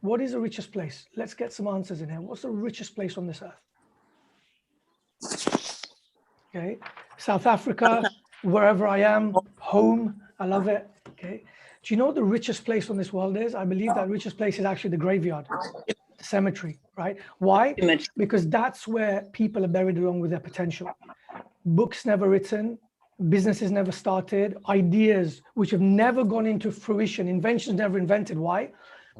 What is the richest place? Let's get some answers in here. What's the richest place on this earth? Okay, South Africa, wherever I am, home, I love it. Okay, do you know what the richest place on this world is? I believe that richest place is actually the graveyard, the cemetery, right? Why? Because that's where people are buried along with their potential. Books never written, businesses never started, ideas which have never gone into fruition, inventions never invented. Why?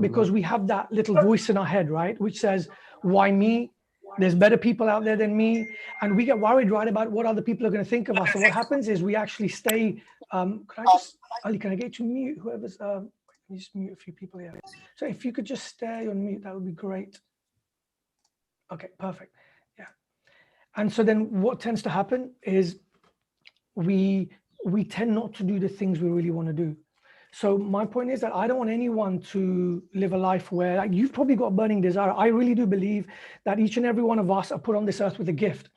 Because we have that little voice in our head, right? Which says, why me? There's better people out there than me. And we get worried, right, about what other people are going to think of us. So what happens is we actually stay, Ali, can I get you to mute whoever's, let me just mute a few people here. So if you could just stay on mute, that would be great. Okay, perfect. Yeah. And so then what tends to happen is we tend not to do the things we really want to do. So my point is that I don't want anyone to live a life where, like, you've probably got a burning desire. I really do believe that each and every one of us are put on this earth with a gift.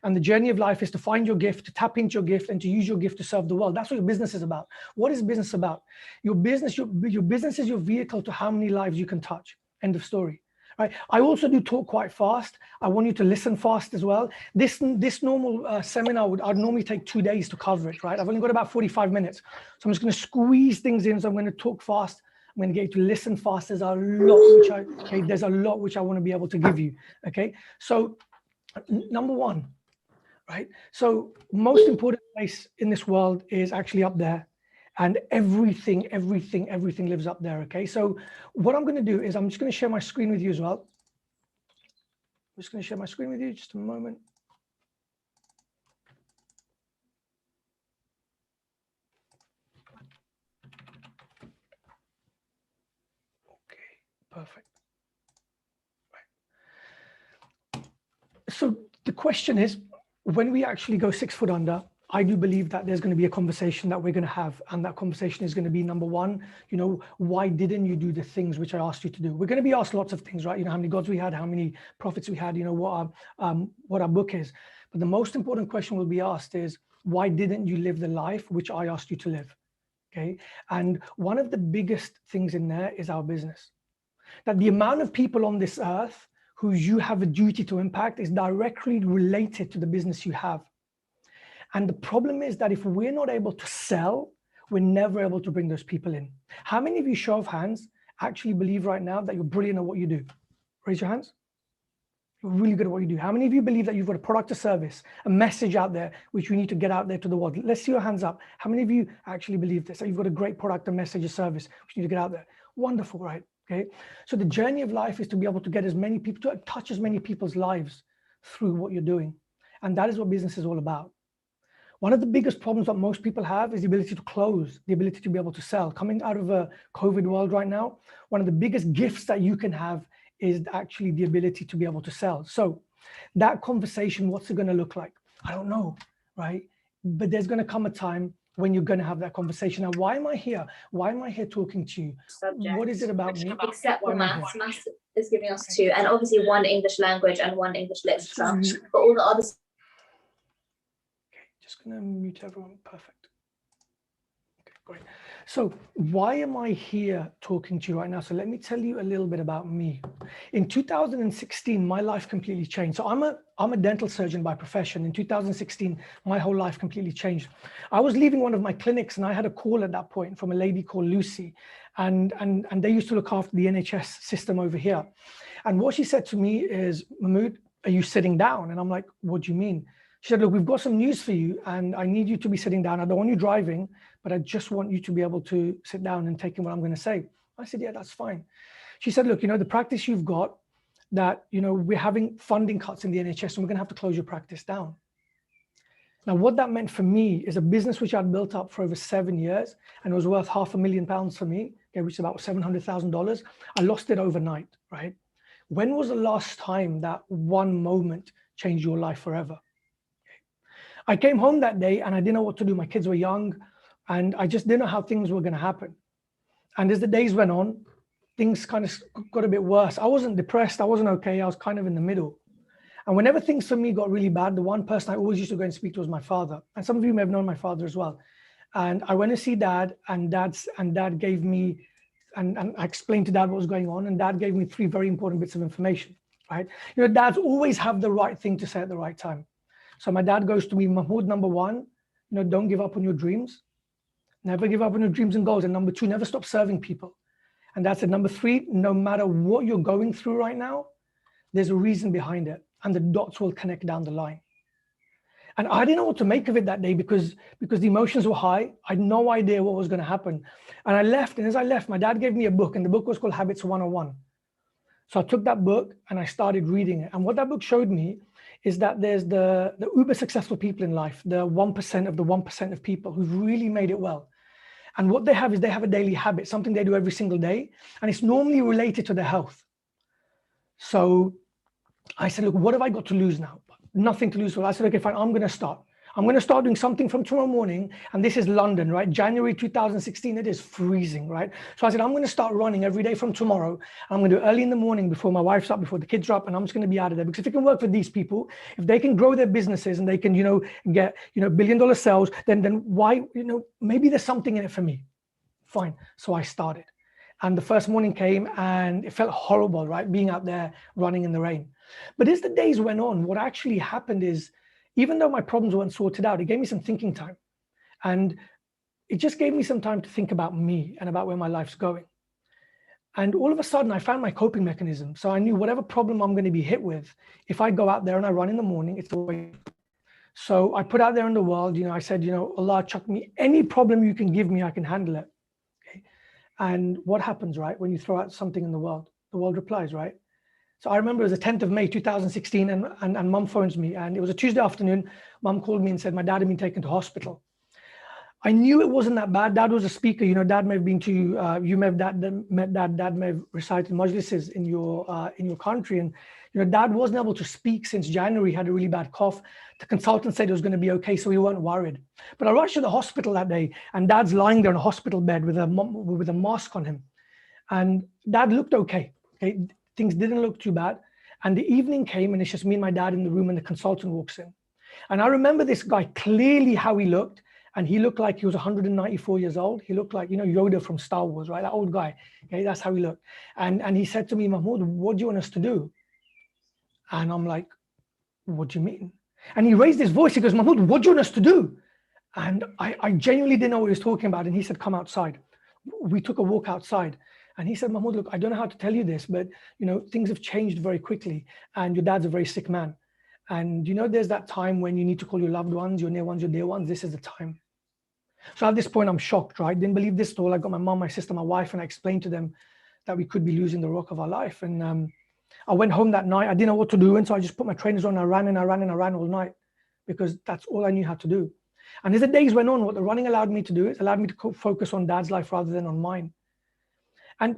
And the journey of life is to find your gift, to tap into your gift, and to use your gift to serve the world. That's what your business is about. What is business about? Your business is your vehicle to how many lives you can touch. End of story. Right. I also do talk quite fast. I want you to listen fast as well. This normal seminar I'd normally take 2 days to cover it, right? I've only got about 45 minutes. So I'm just going to squeeze things in. So I'm going to talk fast. I'm going to get you to listen fast. There's a lot which I want to be able to give you. Okay. So number one, right? So most important place in this world is actually up there. And everything lives up there, okay? So what I'm gonna do is I'm just gonna share my screen with you as well. I'm just gonna share my screen with you, just a moment. Okay, perfect. Right. So the question is, when we actually go 6 foot under, I do believe that there's going to be a conversation that we're going to have. And that conversation is going to be, number one, you know, why didn't you do the things which I asked you to do? We're going to be asked lots of things, right? You know, how many gods we had, how many prophets we had, you know, what our book is. But the most important question will be asked is, why didn't you live the life which I asked you to live? Okay. And one of the biggest things in there is our business. That the amount of people on this earth who you have a duty to impact is directly related to the business you have. And the problem is that if we're not able to sell, we're never able to bring those people in. How many of you, show of hands, actually believe right now that you're brilliant at what you do? Raise your hands. You're really good at what you do. How many of you believe that you've got a product or service, a message out there, which you need to get out there to the world? Let's see your hands up. How many of you actually believe this, that you've got a great product, a message, a service, which you need to get out there? Wonderful, right? Okay. So the journey of life is to be able to get as many people, to touch as many people's lives through what you're doing. And that is what business is all about. One of the biggest problems that most people have is the ability to close, the ability to be able to sell. Coming out of a COVID world right now, one of the biggest gifts that you can have is actually the ability to be able to sell. So that conversation, what's it going to look like? I don't know, right? But there's going to come a time when you're going to have that conversation. Now, why am I here? Why am I here talking to you? Subject. What is it about me? Except for maths. Maths is giving us 2, and obviously 1 English language and 1 English literature. But all the others. Just going to mute everyone. Perfect. Okay, great. So why am I here talking to you right now? So let me tell you a little bit about me. In 2016, my life completely changed. So I'm a dental surgeon by profession. In 2016, my whole life completely changed. I was leaving one of my clinics and I had a call at that point from a lady called Lucy. And they used to look after the NHS system over here. And what she said to me is, Mahmood, are you sitting down? And I'm like, what do you mean? She said, look, we've got some news for you and I need you to be sitting down. I don't want you driving, but I just want you to be able to sit down and take in what I'm going to say. I said, yeah, that's fine. She said, look, you know, the practice you've got that, you know, we're having funding cuts in the NHS and we're going to have to close your practice down. Now, what that meant for me is a business which I'd built up for over 7 years and it was worth £500,000 for me, okay, which is about $700,000. I lost it overnight, right? When was the last time that one moment changed your life forever? I came home that day and I didn't know what to do. My kids were young and I just didn't know how things were going to happen. And as the days went on, things kind of got a bit worse. I wasn't depressed. I wasn't okay. I was kind of in the middle. And whenever things for me got really bad, the one person I always used to go and speak to was my father. And some of you may have known my father as well. And I went to see dad and dad gave me and I explained to dad what was going on, and dad gave me 3 very important bits of information, right? You know, dads always have the right thing to say at the right time. So my dad goes to me, Mahmoud, number 1, you know, don't give up on your dreams. Never give up on your dreams and goals. And number 2, never stop serving people. And that's it. Number 3, no matter what you're going through right now, there's a reason behind it, and the dots will connect down the line. And I didn't know what to make of it that day because the emotions were high. I had no idea what was going to happen. And I left, and as I left, my dad gave me a book, and the book was called Habits 101. So I took that book and I started reading it. And what that book showed me is that there's the uber successful people in life, the 1% of the 1% of people who've really made it well. And what they have is they have a daily habit, something they do every single day, and it's normally related to their health. So I said, look, what have I got to lose now? Nothing to lose. So I said, okay, fine, I'm going to start. I'm going to start doing something from tomorrow morning. And this is London, right? January 2016, it is freezing, right? So I said, I'm going to start running every day from tomorrow. I'm going to do it early in the morning before my wife's up, before the kids are up, and I'm just going to be out of there. Because if it can work for these people, if they can grow their businesses and they can, you know, get, you know, $1 billion sales, then why, you know, maybe there's something in it for me. Fine. So I started. And the first morning came and it felt horrible, right? Being out there running in the rain. But as the days went on, what actually happened is, even though my problems weren't sorted out, it gave me some thinking time. And it just gave me some time to think about me and about where my life's going. And all of a sudden, I found my coping mechanism. So I knew whatever problem I'm going to be hit with, if I go out there and I run in the morning, it's the way. So I put out there in the world, you know, I said, you know, Allah, chuck me any problem you can give me, I can handle it. Okay. And what happens, right? When you throw out something in the world replies, right? So I remember it was the 10th of May, 2016, and mum phones me, and it was a Tuesday afternoon. Mum called me and said my dad had been taken to hospital. I knew it wasn't that bad. Dad was a speaker. You know, dad may have been to, you may have met dad. Dad may have recited majlises in your country. And, you know, dad wasn't able to speak since January. He had a really bad cough. The consultant said it was going to be okay, so we weren't worried. But I rushed to the hospital that day, and dad's lying there in a hospital bed with a mask on him. And dad looked okay. Okay. Things didn't look too bad. And the evening came, and it's just me and my dad in the room, and the consultant walks in. And I remember this guy clearly how he looked. And he looked like he was 194 years old. He looked like, you know, Yoda from Star Wars, right? That old guy. Okay, that's how he looked. And he said to me, Mahmoud, what do you want us to do? And I'm like, what do you mean? And he raised his voice. He goes, Mahmoud, what do you want us to do? And I genuinely didn't know what he was talking about. And he said, come outside. We took a walk outside. And he said, Mahmoud, look, I don't know how to tell you this, but, you know, things have changed very quickly. And your dad's a very sick man. And, you know, there's that time when you need to call your loved ones, your near ones, your dear ones. This is the time. So at this point, I'm shocked, right? Didn't believe this at all. I got my mom, my sister, my wife, and I explained to them that we could be losing the rock of our life. And I went home that night. I didn't know what to do. And so I just put my trainers on. I ran all night because that's all I knew how to do. And as the days went on, what the running allowed me to do is allowed me to focus on dad's life rather than on mine. And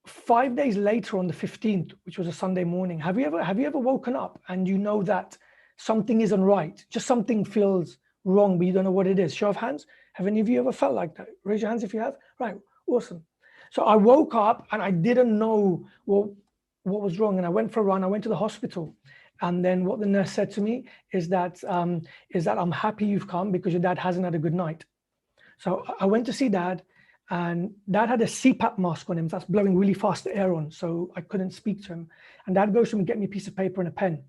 5 days later, on the 15th, which was a Sunday morning, have you ever woken up and you know that something isn't right? Just something feels wrong, but you don't know what it is? Show of hands. Have any of you ever felt like that? Raise your hands if you have. Right, awesome. So I woke up and I didn't know what was wrong, and I went for a run. I went to the hospital, and then what the nurse said to me is that I'm happy you've come because your dad hasn't had a good night. So I went to see dad. And dad had a CPAP mask on him that's blowing really fast air on, so I couldn't speak to him. And dad goes to me, get me a piece of paper and a pen.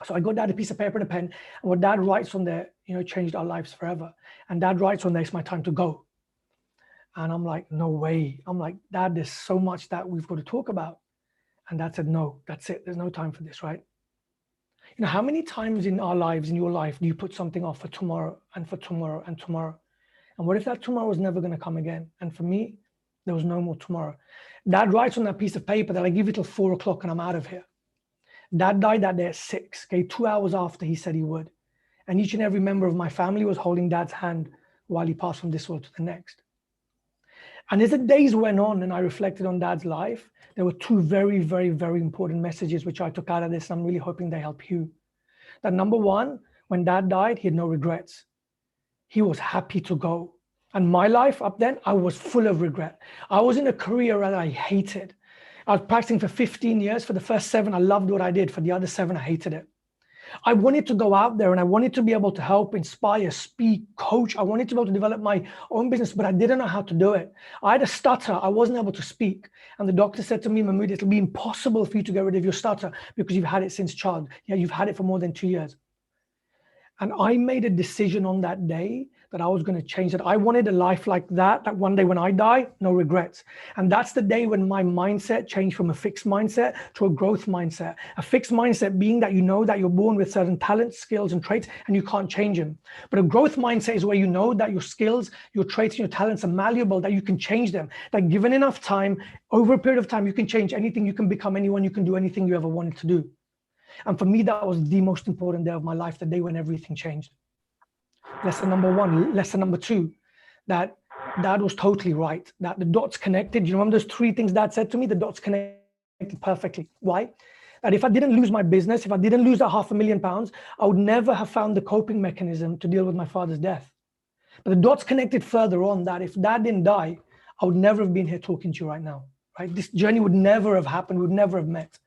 So I got dad a piece of paper and a pen, and what dad writes on there, you know, changed our lives forever. And dad writes on there, it's my time to go. And I'm like, no way. I'm like, Dad, there's so much that we've got to talk about. And dad said, no, that's it. There's no time for this, right? You know, how many times in our lives, in your life, do you put something off for tomorrow and for tomorrow and tomorrow? And what if that tomorrow was never going to come again? And for me, there was no more tomorrow. Dad writes on that piece of paper that I give you till 4 o'clock and I'm out of here. Dad died that day at 6, okay, 2 hours after he said he would. And each and every member of my family was holding dad's hand while he passed from this world to the next. And as the days went on and I reflected on dad's life, there were 2 very, very, very important messages which I took out of this. And I'm really hoping they help you. That number 1, when dad died, he had no regrets. He was happy to go. And my life up then, I was full of regret. I was in a career that I hated. I was practicing for 15 years. For the first 7, I loved what I did. For the other 7, I hated it. I wanted to go out there and I wanted to be able to help, inspire, speak, coach. I wanted to be able to develop my own business, but I didn't know how to do it. I had a stutter. I wasn't able to speak. And the doctor said to me, Mahmoud, it'll be impossible for you to get rid of your stutter because you've had it since child. Yeah, you've had it for more than 2 years. And I made a decision on that day that I was going to change it. I wanted a life like that one day when I die, no regrets. And that's the day when my mindset changed from a fixed mindset to a growth mindset. A fixed mindset being that you know that you're born with certain talents, skills, and traits, and you can't change them. But a growth mindset is where you know that your skills, your traits, and your talents are malleable, that you can change them. That given enough time, over a period of time, you can change anything, you can become anyone, you can do anything you ever wanted to do. And for me, that was the most important day of my life, the day when everything changed. Lesson number one. Lesson number two, that Dad was totally right, that the dots connected. You remember those 3 things Dad said to me? The dots connected perfectly. Why? That if I didn't lose my business, if I didn't lose that £500,000, I would never have found the coping mechanism to deal with my father's death. But the dots connected further on, that if Dad didn't die, I would never have been here talking to you right now. Right? This journey would never have happened. We would never have met.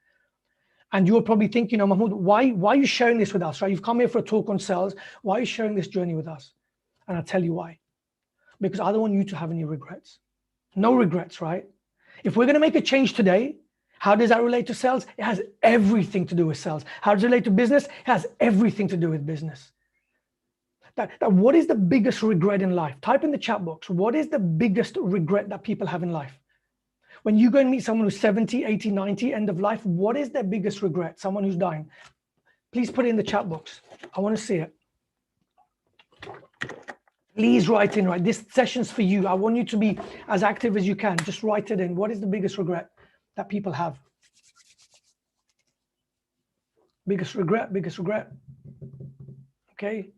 And you're probably thinking, Mahmoud, why are you sharing this with us, right? You've come here for a talk on sales. Why are you sharing this journey with us? And I'll tell you why. Because I don't want you to have any regrets. No regrets, right? If we're going to make a change today, how does that relate to sales? It has everything to do with sales. How does it relate to business? It has everything to do with business. What is the biggest regret in life? Type in the chat box. What is the biggest regret that people have in life? When you go and meet someone who's 70, 80, 90, end of life, what is their biggest regret? Someone who's dying. Please put it in the chat box. I want to see it. Please write in, right? This session's for you. I want you to be as active as you can. Just write it in. What is the biggest regret that people have? Biggest regret, biggest regret. Okay.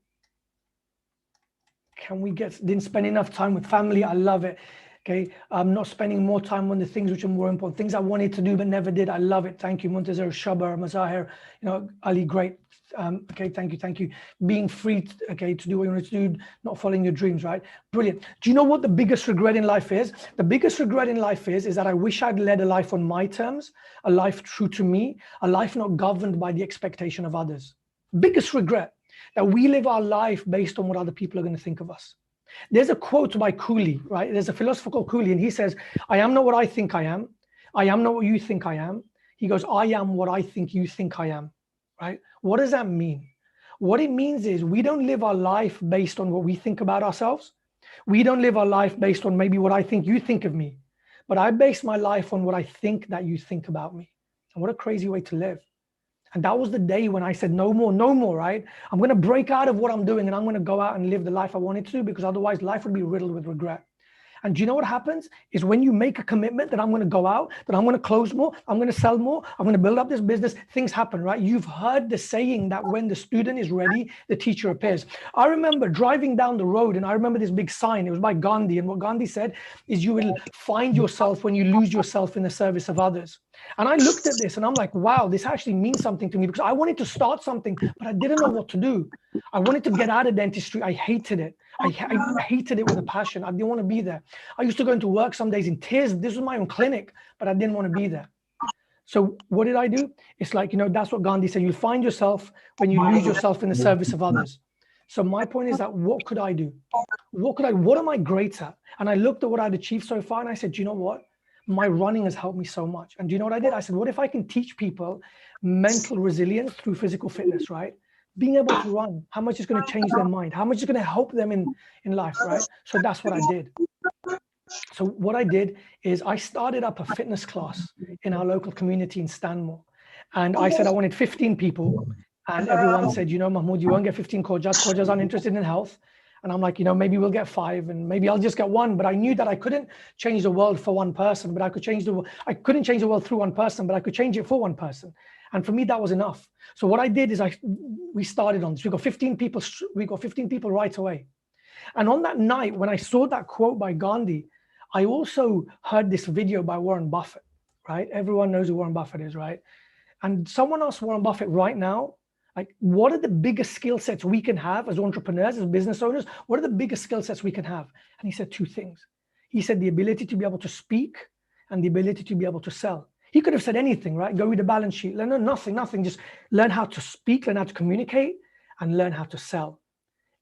Can we didn't spend enough time with family? I love it. Okay, I'm not spending more time on the things which are more important, things I wanted to do but never did. I love it. Thank you, Muntazir, Shabar, Mazahir, Ali, great. Okay, thank you. Being free, to do what you want to do, not following your dreams, right? Brilliant. Do you know what the biggest regret in life is? The biggest regret in life is that I wish I'd led a life on my terms, a life true to me, a life not governed by the expectation of others. Biggest regret, that we live our life based on what other people are going to think of us. There's a quote by Cooley, right? There's a philosopher called Cooley, and he says, I am not what I think I am. I am not what you think I am. He goes, I am what I think you think I am, right? What does that mean? What it means is we don't live our life based on what we think about ourselves. We don't live our life based on maybe what I think you think of me, but I base my life on what I think that you think about me. And what a crazy way to live. And that was the day when I said, no more, right? I'm going to break out of what I'm doing and I'm going to go out and live the life I wanted to, because otherwise life would be riddled with regret. And do you know what happens? Is when you make a commitment that I'm going to go out, that I'm going to close more, I'm going to sell more, I'm going to build up this business, things happen, right? You've heard the saying that when the student is ready, the teacher appears. I remember driving down the road and I remember this big sign. It was by Gandhi. And what Gandhi said is, you will find yourself when you lose yourself in the service of others. And I looked at this and I'm like, wow, this actually means something to me, because I wanted to start something, but I didn't know what to do. I wanted to get out of dentistry. I hated it. I hated it with a passion. I didn't want to be there. I used to go into work some days in tears. This was my own clinic, but I didn't want to be there. So what did I do? It's like, that's what Gandhi said. You'll find yourself when you lose yourself in the service of others. So my point is that what could I do? What am I great at? And I looked at what I'd achieved so far and I said, do you know what? My running has helped me so much. And do you know what I did? I said, what if I can teach people mental resilience through physical fitness, right? Being able to run, how much is going to change their mind? How much is going to help them in life, right? So that's what I did. So what I did is I started up a fitness class in our local community in Stanmore. And I said I wanted 15 people. And everyone said, Mahmoud, you won't get 15 Khojas. Khojas aren't interested in health. And I'm like, maybe we'll get 5 and maybe I'll just get 1. But I knew that I couldn't change the world for one person, but I couldn't change the world through one person, but I could change it for one person. And for me, that was enough. So what I did is we started on this. We got 15 people right away. And on that night, when I saw that quote by Gandhi, I also heard this video by Warren Buffett, right? Everyone knows who Warren Buffett is, right? And someone asked Warren Buffett right now, like, what are the biggest skill sets we can have as entrepreneurs, as business owners? What are the biggest skill sets we can have? And he said 2 things. He said the ability to be able to speak and the ability to be able to sell. He could have said anything, right? Go read a balance sheet. No, nothing. Just learn how to speak, learn how to communicate, and learn how to sell.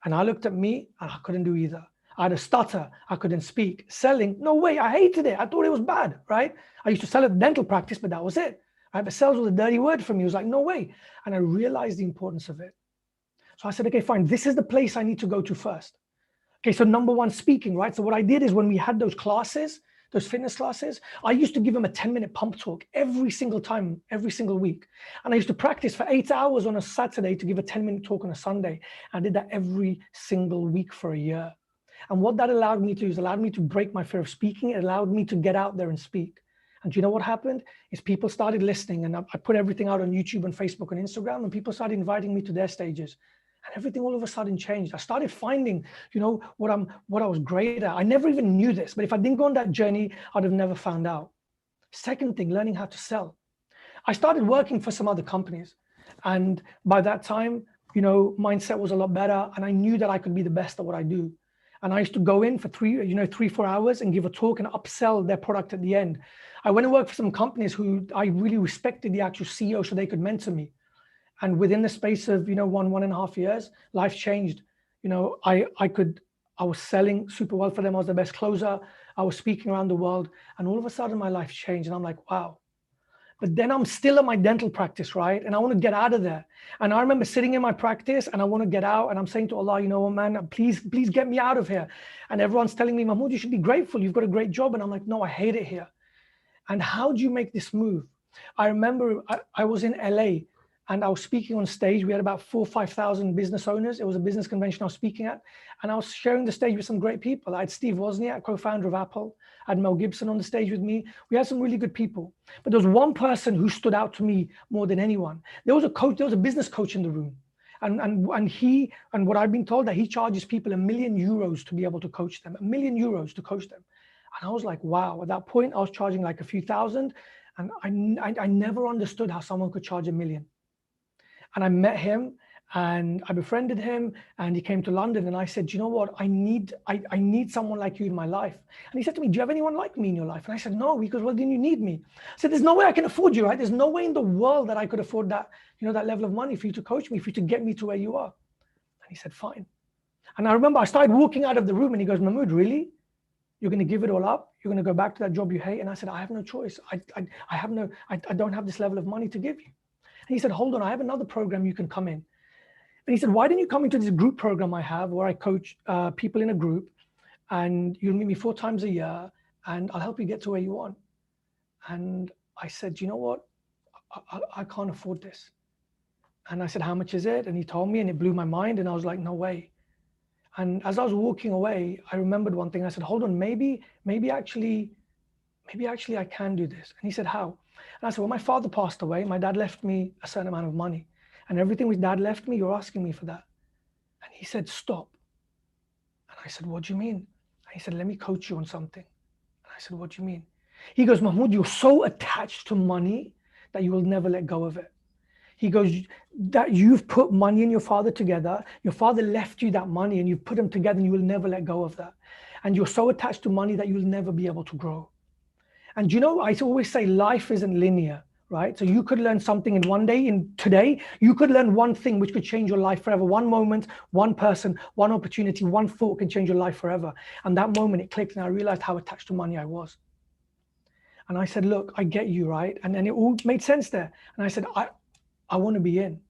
And I looked at me, and I couldn't do either. I had a stutter. I couldn't speak. Selling, no way. I hated it. I thought it was bad, right? I used to sell at dental practice, but that was it. Right? But sales was a dirty word for me. It was like, no way. And I realized the importance of it. So I said, okay, fine. This is the place I need to go to first. Okay, so number one, speaking, right? So what I did is when we had those classes, those fitness classes, I used to give them a 10-minute pump talk every single time, every single week. And I used to practice for 8 hours on a Saturday to give a 10-minute talk on a Sunday. I did that every single week for a year. And what that allowed me to do is allowed me to break my fear of speaking. It allowed me to get out there and speak. And do you know what happened? Is people started listening, and I put everything out on YouTube and Facebook and Instagram, and people started inviting me to their stages. And everything all of a sudden changed. I started finding, what I was great at. I never even knew this, but if I didn't go on that journey, I'd have never found out. Second thing, learning how to sell. I started working for some other companies. And by that time, mindset was a lot better. And I knew that I could be the best at what I do. And I used to go in for 3-4 hours and give a talk and upsell their product at the end. I went and worked for some companies who I really respected the actual CEO so they could mentor me. And within the space of, 1.5 years, life changed. I was selling super well for them. I was the best closer. I was speaking around the world. And all of a sudden my life changed. And I'm like, wow. But then I'm still at my dental practice, right? And I want to get out of there. And I remember sitting in my practice and I want to get out. And I'm saying to Allah, man, please get me out of here. And everyone's telling me, Mahmoud, you should be grateful. You've got a great job. And I'm like, no, I hate it here. And how do you make this move? I remember I was in LA. And I was speaking on stage. We had about 4,000 or 5,000 business owners. It was a business convention I was speaking at. And I was sharing the stage with some great people. I had Steve Wozniak, co-founder of Apple. I had Mel Gibson on the stage with me. We had some really good people. But there was one person who stood out to me more than anyone. There was a coach, there was a business coach in the room. And what I've been told that he charges people €1 million to be able to coach them, €1 million to coach them. And I was like, wow, at that point I was charging like a few thousand. And I never understood how someone could charge $1 million. And I met him and I befriended him and he came to London and I said, you know what, I need someone like you in my life. And he said to me, do you have anyone like me in your life? And I said, no. He goes, well, then you need me. I said, there's no way I can afford you, right? There's no way in the world that I could afford that, that level of money for you to coach me, for you to get me to where you are. And he said, fine. And I remember I started walking out of the room and he goes, Mahmoud, really? You're going to give it all up? You're going to go back to that job you hate? And I said, I have no choice. I don't have this level of money to give you. And he said, hold on, I have another program you can come in. And he said, why don't you come into this group program I have where I coach people in a group and you'll meet me 4 times a year and I'll help you get to where you want. And I said, you know what? I can't afford this. And I said, how much is it? And he told me and it blew my mind. And I was like, no way. And as I was walking away, I remembered one thing. I said, hold on, maybe actually I can do this. And he said, how? And I said, well, my father passed away. My dad left me a certain amount of money. And everything my dad left me, you're asking me for that. And he said, stop. And I said, what do you mean? And he said, let me coach you on something. And I said, what do you mean? He goes, Mahmoud, you're so attached to money that you will never let go of it. He goes, that you've put money and your father together. Your father left you that money and you've put them together and you will never let go of that. And you're so attached to money that you'll never be able to grow. And I always say life isn't linear, right? So you could learn something in one day, today, you could learn one thing which could change your life forever. One moment, one person, one opportunity, one thought can change your life forever. And that moment it clicked and I realized how attached to money I was. And I said, look, I get you, right? And then it all made sense there. And I said, I want to be in.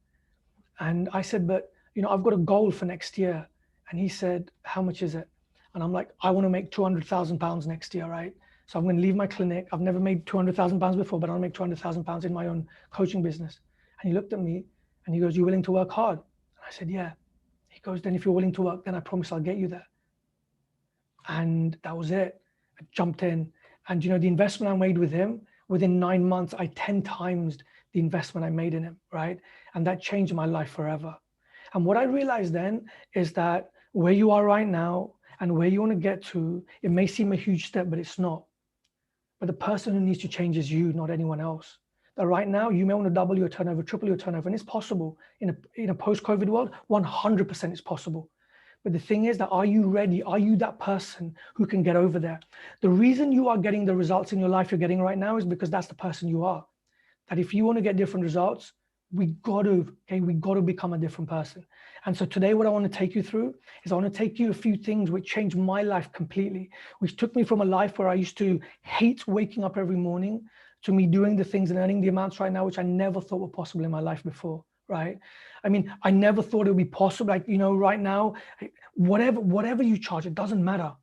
And I said, but I've got a goal for next year. And he said, how much is it? And I'm like, I want to make £200,000 next year, right? So I'm going to leave my clinic. I've never made £200,000 before, but I'll make £200,000 in my own coaching business. And he looked at me and he goes, you willing to work hard? And I said, yeah. He goes, then if you're willing to work, then I promise I'll get you there. And that was it. I jumped in. And the investment I made with him, within 9 months, I 10 times the investment I made in him, right? And that changed my life forever. And what I realized then is that where you are right now and where you want to get to, it may seem a huge step, but it's not. But the person who needs to change is you, not anyone else. That right now, you may want to double your turnover, triple your turnover, and it's possible in a post-COVID world, 100% it's possible. But the thing is that, are you ready? Are you that person who can get over there? The reason you are getting the results in your life you're getting right now is because that's the person you are. That if you want to get different results, we got to become a different person. And so today, what I want to take you through is I want to take you a few things which changed my life completely, which took me from a life where I used to hate waking up every morning to me doing the things and earning the amounts right now, which I never thought were possible in my life before, right? I mean, I never thought it would be possible. Like, you know, right now, whatever you charge, it doesn't matter.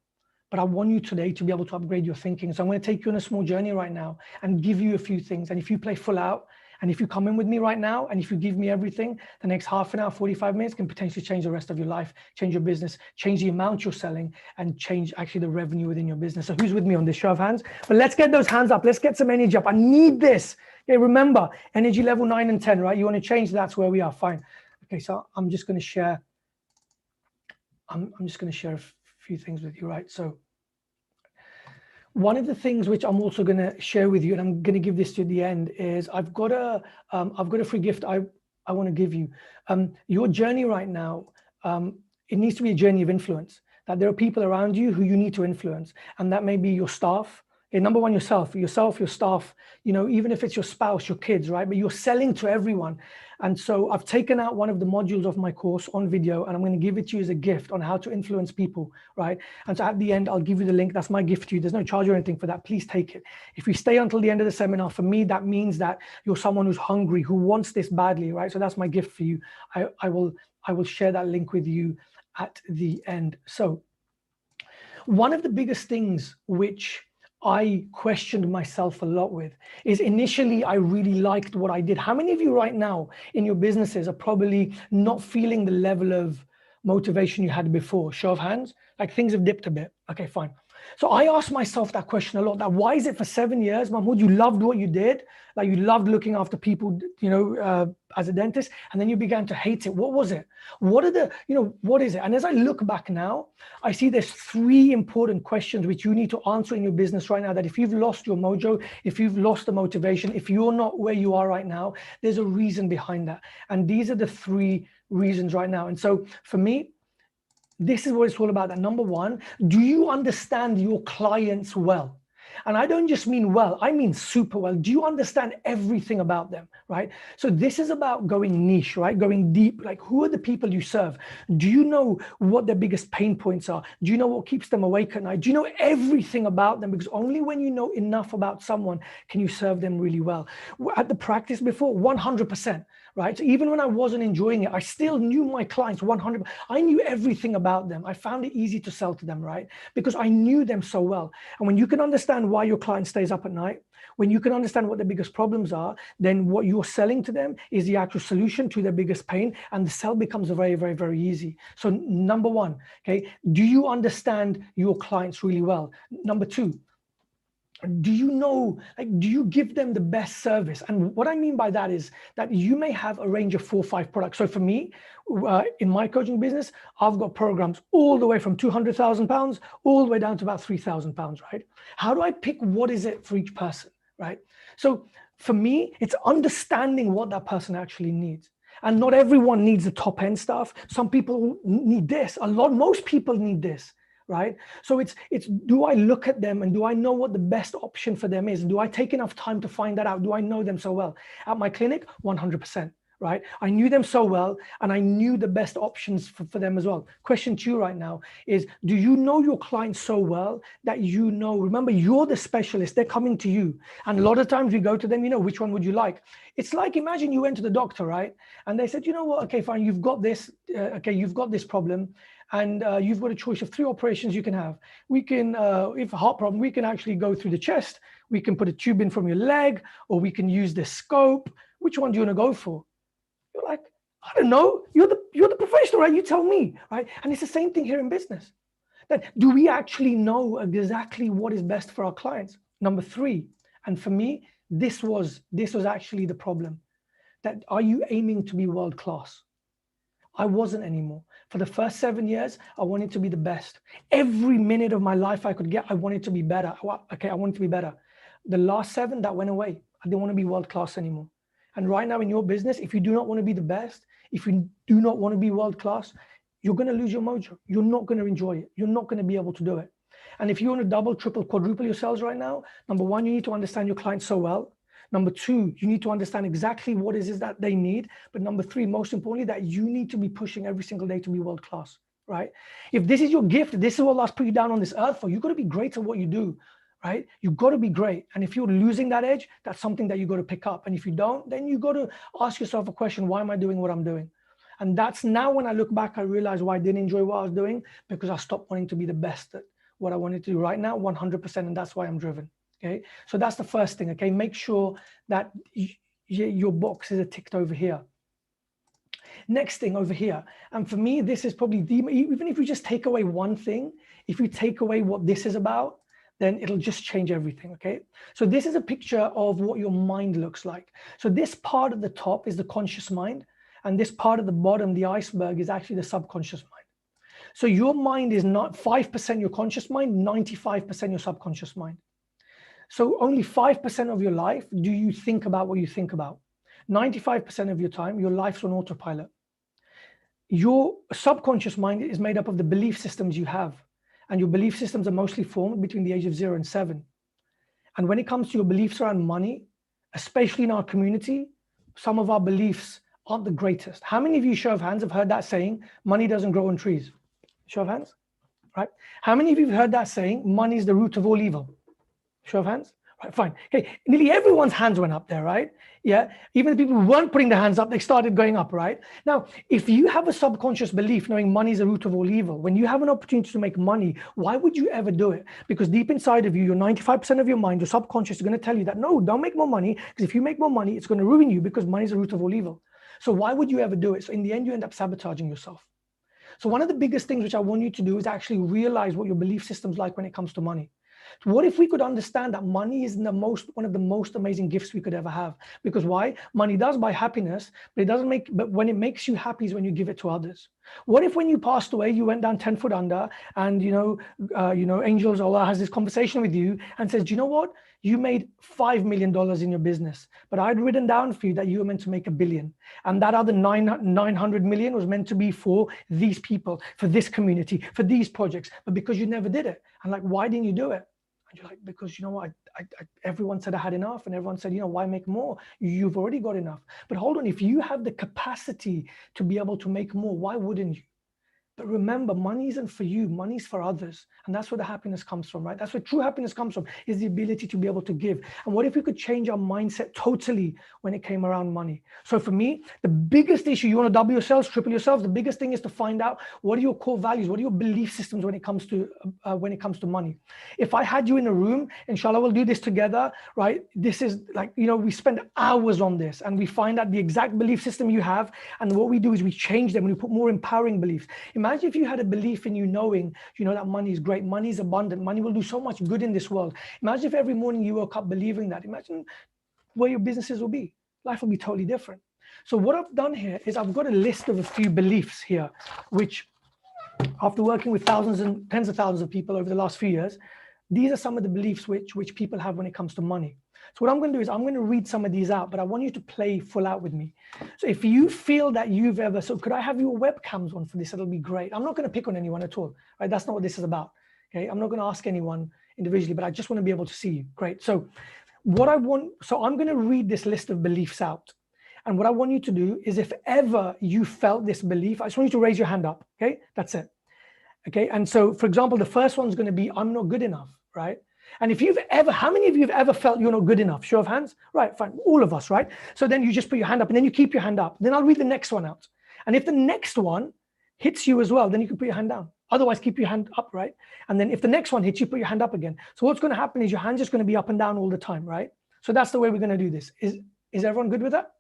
But I want you today to be able to upgrade your thinking. So I'm going to take you on a small journey right now and give you a few things. And if you play full out, and if you come in with me right now, and if you give me everything, the next half an hour, 45 minutes can potentially change the rest of your life, change your business, change the amount you're selling, and change actually the revenue within your business. So who's with me on this? Show of hands. But let's get those hands up. Let's get some energy up. I need this. Okay, remember, energy level 9 and 10, right? You want to change, that's where we are. Fine. Okay, so I'm just going to share. I'm just going to share a few things with you, right? So one of the things which I'm also going to share with you, and I'm going to give this to you at the end, is I've got a free gift I want to give you. Your journey right now, it needs to be a journey of influence. That there are people around you who you need to influence, and that may be your staff. Okay, number one, yourself, your staff, you know, even if it's your spouse, your kids, right? But you're selling to everyone. And so I've taken out one of the modules of my course on video, and I'm going to give it to you as a gift on how to influence people, right? And so at the end, I'll give you the link. That's my gift to you. There's no charge or anything for that. Please take it. If you stay until the end of the seminar, for me, that means that you're someone who's hungry, who wants this badly, right? So that's my gift for you. I will share that link with you at the end. So one of the biggest things which I questioned myself a lot with is initially I really liked what I did. How many of you right now in your businesses are probably not feeling the level of motivation you had before? Show of hands. Like things have dipped a bit. Okay, fine. So I asked myself that question a lot. That why is it for 7 years, Mahmoud, you loved what you did, like you loved looking after people, you know, as a dentist, and then you began to hate it. What was it? What are the, you know, what is it? And as I look back now, I see there's 3 important questions which you need to answer in your business right now. That if you've lost your mojo, if you've lost the motivation, if you're not where you are right now, there's a reason behind that. And these are the 3 reasons right now. And so for me, this is what it's all about. That number one, do you understand your clients well? And I don't just mean well, I mean super well. Do you understand everything about them, right? So this is about going niche, right? Going deep, like who are the people you serve? Do you know what their biggest pain points are? Do you know what keeps them awake at night? Do you know everything about them? Because only when you know enough about someone can you serve them really well. At the practice before, 100%. Right? So even when I wasn't enjoying it, I still knew my clients 100%. I knew everything about them. I found it easy to sell to them, right? Because I knew them so well. And when you can understand why your client stays up at night, when you can understand what their biggest problems are, then what you're selling to them is the actual solution to their biggest pain, and the sell becomes very, very, very easy. So number one, okay, do you understand your clients really well? Number two, do you know, like, do you give them the best service? And what I mean by that is that you may have a range of 4 or 5 products. So for me, in my coaching business, I've got programs all the way from £200,000 all the way down to about £3,000, right? How do I pick what is it for each person, right? So for me, it's understanding what that person actually needs. And not everyone needs the top end stuff. Some people need this. Most people need this. Right? So it's do I look at them and do I know what the best option for them is? Do I take enough time to find that out? Do I know them so well? At my clinic, 100%, right? I knew them so well and I knew the best options for them as well. Question to you right now is, do you know your clients so well that you know, remember, you're the specialist, they're coming to you. And a lot of times we go to them, you know, which one would you like? It's like, imagine you went to the doctor, right? And they said, you know what, okay, fine, you've got this, you've got this problem. And you've got a choice of 3 operations you can have. We can, if a heart problem, we can actually go through the chest. We can put a tube in from your leg, or we can use the scope. Which one do you want to go for? You're like, I don't know. You're the professional, right? You tell me, right? And it's the same thing here in business. That do we actually know exactly what is best for our clients? Number 3, and for me, this was actually the problem. That are you aiming to be world class? I wasn't anymore. For the first 7 years, I wanted to be the best. Every minute of my life I could get, I wanted to be better. Okay, I wanted to be better. The last 7, that went away. I didn't want to be world class anymore. And right now in your business, if you do not want to be the best, if you do not want to be world class, you're going to lose your mojo. You're not going to enjoy it. You're not going to be able to do it. And if you want to double, triple, quadruple your sales right now, number one, you need to understand your clients so well. Number two, you need to understand exactly what it is that they need. But number three, most importantly, that you need to be pushing every single day to be world class, right? If this is your gift, this is what Allah's put you down on this earth for. You've got to be great at what you do, right? You've got to be great. And if you're losing that edge, that's something that you've got to pick up. And if you don't, then you've got to ask yourself a question, why am I doing what I'm doing? And that's now when I look back, I realize why I didn't enjoy what I was doing, because I stopped wanting to be the best at what I wanted to do right now, 100%. And that's why I'm driven. Okay. So that's the first thing. Okay. Make sure that your boxes are ticked over here. Next thing over here. And for me, this is probably even if you just take away one thing, if you take away what this is about, then it'll just change everything. Okay. So this is a picture of what your mind looks like. So this part at the top is the conscious mind. And this part at the bottom, the iceberg, is actually the subconscious mind. So your mind is not 5% your conscious mind, 95% your subconscious mind. So only 5% of your life do you think about what you think about. 95% of your time, your life's on autopilot. Your subconscious mind is made up of the belief systems you have. And your belief systems are mostly formed between the age of 0 and 7. And when it comes to your beliefs around money, especially in our community, some of our beliefs aren't the greatest. How many of you, show of hands, have heard that saying, money doesn't grow on trees? Show of hands, right? How many of you have heard that saying, money is the root of all evil? Show of hands, right, fine. Okay, nearly everyone's hands went up there, right? Yeah, even the people who weren't putting their hands up, they started going up, right? Now, if you have a subconscious belief knowing money is the root of all evil, when you have an opportunity to make money, why would you ever do it? Because deep inside of you, your 95% of your mind, your subconscious is going to tell you that, no, don't make more money, because if you make more money, it's going to ruin you, because money is the root of all evil. So why would you ever do it? So in the end, you end up sabotaging yourself. So one of the biggest things which I want you to do is actually realize what your belief system's like when it comes to money. So what if we could understand that money is one of the most amazing gifts we could ever have? Because why? Money does buy happiness, but when it makes you happy is when you give it to others. What if when you passed away, you went down 10 foot under, and angels, Allah has this conversation with you and says, do you know what? You made $5 million in your business, but I'd written down for you that you were meant to make $1 billion. And that other 900 million was meant to be for these people, for this community, for these projects. But because you never did it, I'm like, why didn't you do it? And you're like, because you know what, everyone said I had enough, and everyone said, why make more? You've already got enough. But hold on, if you have the capacity to be able to make more, why wouldn't you? But remember, money isn't for you, money's for others. And that's where the happiness comes from, right? That's where true happiness comes from, is the ability to be able to give. And what if we could change our mindset totally when it came around money? So for me, the biggest issue, you want to double yourselves, triple yourselves, the biggest thing is to find out what are your core values, what are your belief systems when it comes to money. If I had you in a room, inshallah, we'll do this together, right? This is like, we spend hours on this and we find out the exact belief system you have. And what we do is we change them and we put more empowering beliefs. Imagine if you had a belief in you knowing, that money is great, money is abundant, money will do so much good in this world. Imagine if every morning you woke up believing that. Imagine where your businesses will be. Life will be totally different. So what I've done here is I've got a list of a few beliefs here, which after working with thousands and tens of thousands of people over the last few years, these are some of the beliefs which people have when it comes to money. So what I'm going to do is I'm going to read some of these out, but I want you to play full out with me. So if you feel that so could I have your webcams on for this? It'll be great. I'm not going to pick on anyone at all, right? That's not what this is about. Okay. I'm not going to ask anyone individually, but I just want to be able to see you. Great. So I'm going to read this list of beliefs out. And what I want you to do is, if ever you felt this belief, I just want you to raise your hand up. Okay. That's it. Okay. And so, for example, the first one's going to be, I'm not good enough, right? And how many of you have ever felt you're not good enough? Show of hands. Right, fine, all of us, right? So then you just put your hand up and then you keep your hand up. Then I'll read the next one out. And if the next one hits you as well, then you can put your hand down. Otherwise, keep your hand up, right? And then if the next one hits you, put your hand up again. So what's going to happen is your hand's just going to be up and down all the time, right? So that's the way we're going to do this. Is everyone good with that?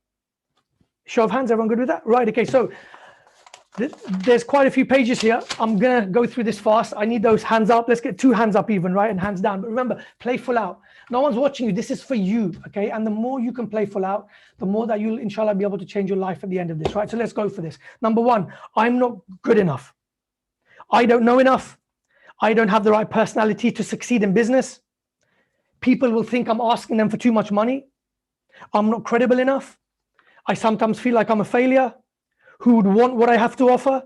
Show of hands, everyone good with that? Right, okay, so there's quite a few pages here. I'm going to go through this fast. I need those hands up. Let's get 2 hands up even, right? And hands down. But remember, play full out. No one's watching you. This is for you, okay? And the more you can play full out, the more that you'll, inshallah, be able to change your life at the end of this, right? So let's go for this. Number 1, I'm not good enough. I don't know enough. I don't have the right personality to succeed in business. People will think I'm asking them for too much money. I'm not credible enough. I sometimes feel like I'm a failure. Who would want what I have to offer?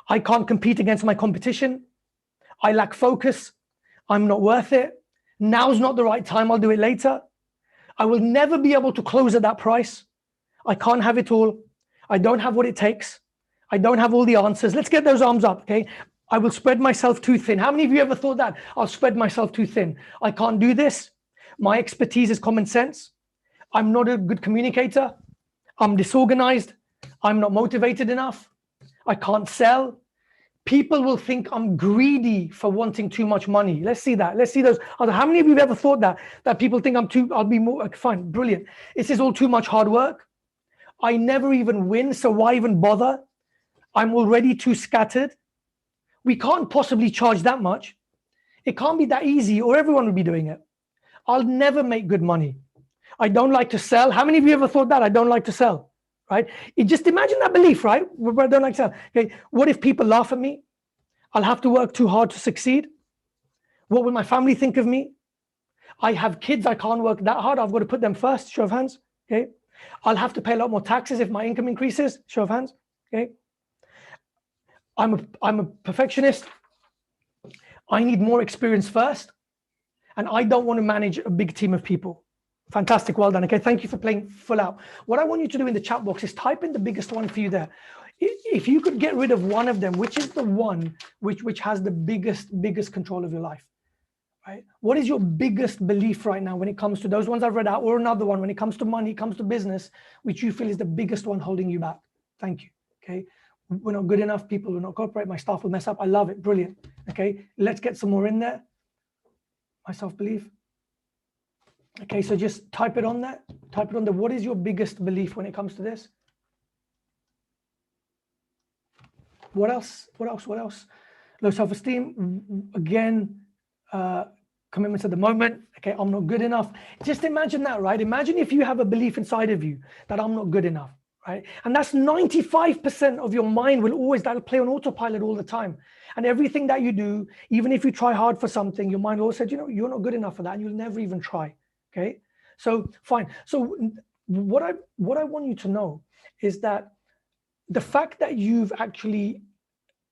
I can't compete against my competition. I lack focus. I'm not worth it. Now's not the right time. I'll do it later. I will never be able to close at that price. I can't have it all. I don't have what it takes. I don't have all the answers. Let's get those arms up, okay? I will spread myself too thin. How many of you ever thought that? I'll spread myself too thin. I can't do this. My expertise is common sense. I'm not a good communicator. I'm disorganized. I'm not motivated enough. I can't sell. People will think I'm greedy for wanting too much money. Let's see that. Let's see those. How many of you have ever thought that people think I'll be more, fine, brilliant. This is all too much hard work. I never even win, so why even bother? I'm already too scattered. We can't possibly charge that much. It can't be that easy or everyone would be doing it. I'll never make good money. I don't like to sell. How many of you ever thought that? I don't like to sell, right? Just imagine that belief, right? I don't like to sell. Okay, what if people laugh at me? I'll have to work too hard to succeed. What will my family think of me? I have kids, I can't work that hard. I've got to put them first, show of hands, okay? I'll have to pay a lot more taxes if my income increases, show of hands, okay? I'm a perfectionist. I need more experience first. And I don't want to manage a big team of people. Fantastic, well done. Okay, thank you for playing full out. What I want you to do in the chat box is type in the biggest one for you there. If you could get rid of one of them, which is the one which has the biggest control of your life, right? What is your biggest belief right now when it comes to those ones I've read out, or another one when it comes to money, comes to business, which you feel is the biggest one holding you back? Thank you, okay? We're not good enough, people will not cooperate, my staff will mess up. I love it, brilliant, okay? Let's get some more in there. My self-belief. Okay, so just type it on there. Type it on there. What is your biggest belief when it comes to this? What else? What else? What else? Low self-esteem. Again, commitments at the moment. Okay, I'm not good enough. Just imagine that, right? Imagine if you have a belief inside of you that I'm not good enough, right? And that's 95% of your mind that'll play on autopilot all the time. And everything that you do, even if you try hard for something, your mind will say, you're not good enough for that, and you'll never even try. Okay, so fine. So what I want you to know is that the fact that you've actually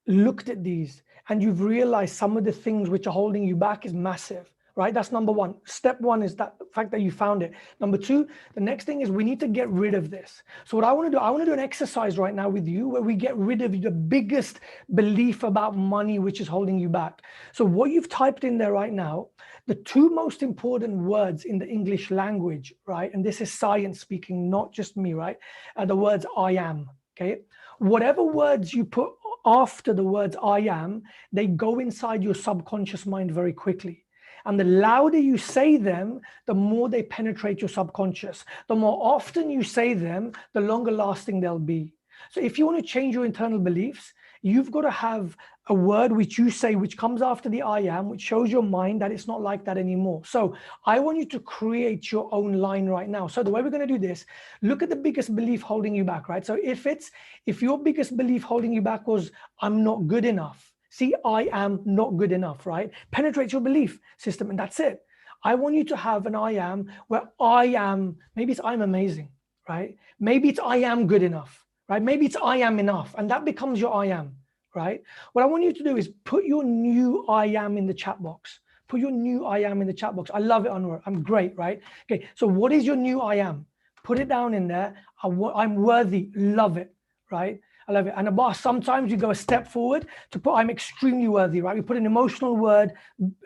looked at these and you've realized some of the things which are holding you back is massive, right? That's number one. Step one is that fact that you found it. Number two, the next thing is we need to get rid of this. So what I want to do an exercise right now with you where we get rid of the biggest belief about money which is holding you back. So what you've typed in there right now, the two most important words in the English language, right? And this is science speaking, not just me, right? Are the words I am, okay? Whatever words you put after the words I am, they go inside your subconscious mind very quickly. And the louder you say them, the more they penetrate your subconscious. The more often you say them, the longer lasting they'll be. So if you want to change your internal beliefs, you've got to have a word which you say, which comes after the I am, which shows your mind that it's not like that anymore. So I want you to create your own line right now. So the way we're going to do this, look at the biggest belief holding you back, right? So if your biggest belief holding you back was, I'm not good enough. See, I am not good enough, right? Penetrate your belief system, and that's it. I want you to have an I am where I am, maybe it's I'm amazing, right? Maybe it's I am good enough, right? Maybe it's I am enough, and that becomes your I am, right? What I want you to do is put your new I am in the chat box. Put your new I am in the chat box. I love it, Anwar. I'm great, right? Okay, so what is your new I am? Put it down in there. I'm worthy. Love it, right? I love it. And sometimes you go a step forward to put I'm extremely worthy, right? We put an emotional word,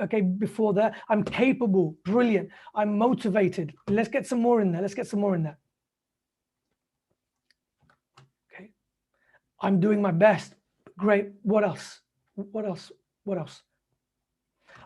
okay, before that. I'm capable, brilliant. I'm motivated. Let's get some more in there. Let's get some more in there. Okay. I'm doing my best. Great. What else? What else? What else?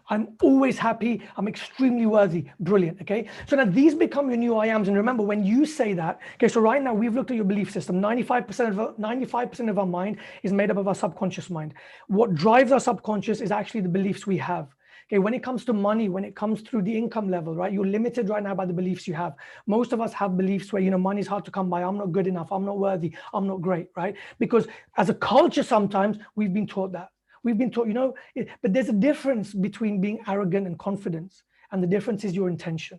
I'm always happy. I'm extremely worthy. Brilliant. Okay. So now these become your new I ams. And remember, when you say that, okay, so right now we've looked at your belief system. 95% of our mind is made up of our subconscious mind. What drives our subconscious is actually the beliefs we have. Okay, when it comes to money, when it comes through the income level, right? You're limited right now by the beliefs you have. Most of us have beliefs where, money is hard to come by. I'm not good enough. I'm not worthy. I'm not great, right? Because as a culture, sometimes we've been taught that. We've been taught, but there's a difference between being arrogant and confidence. And the difference is your intention.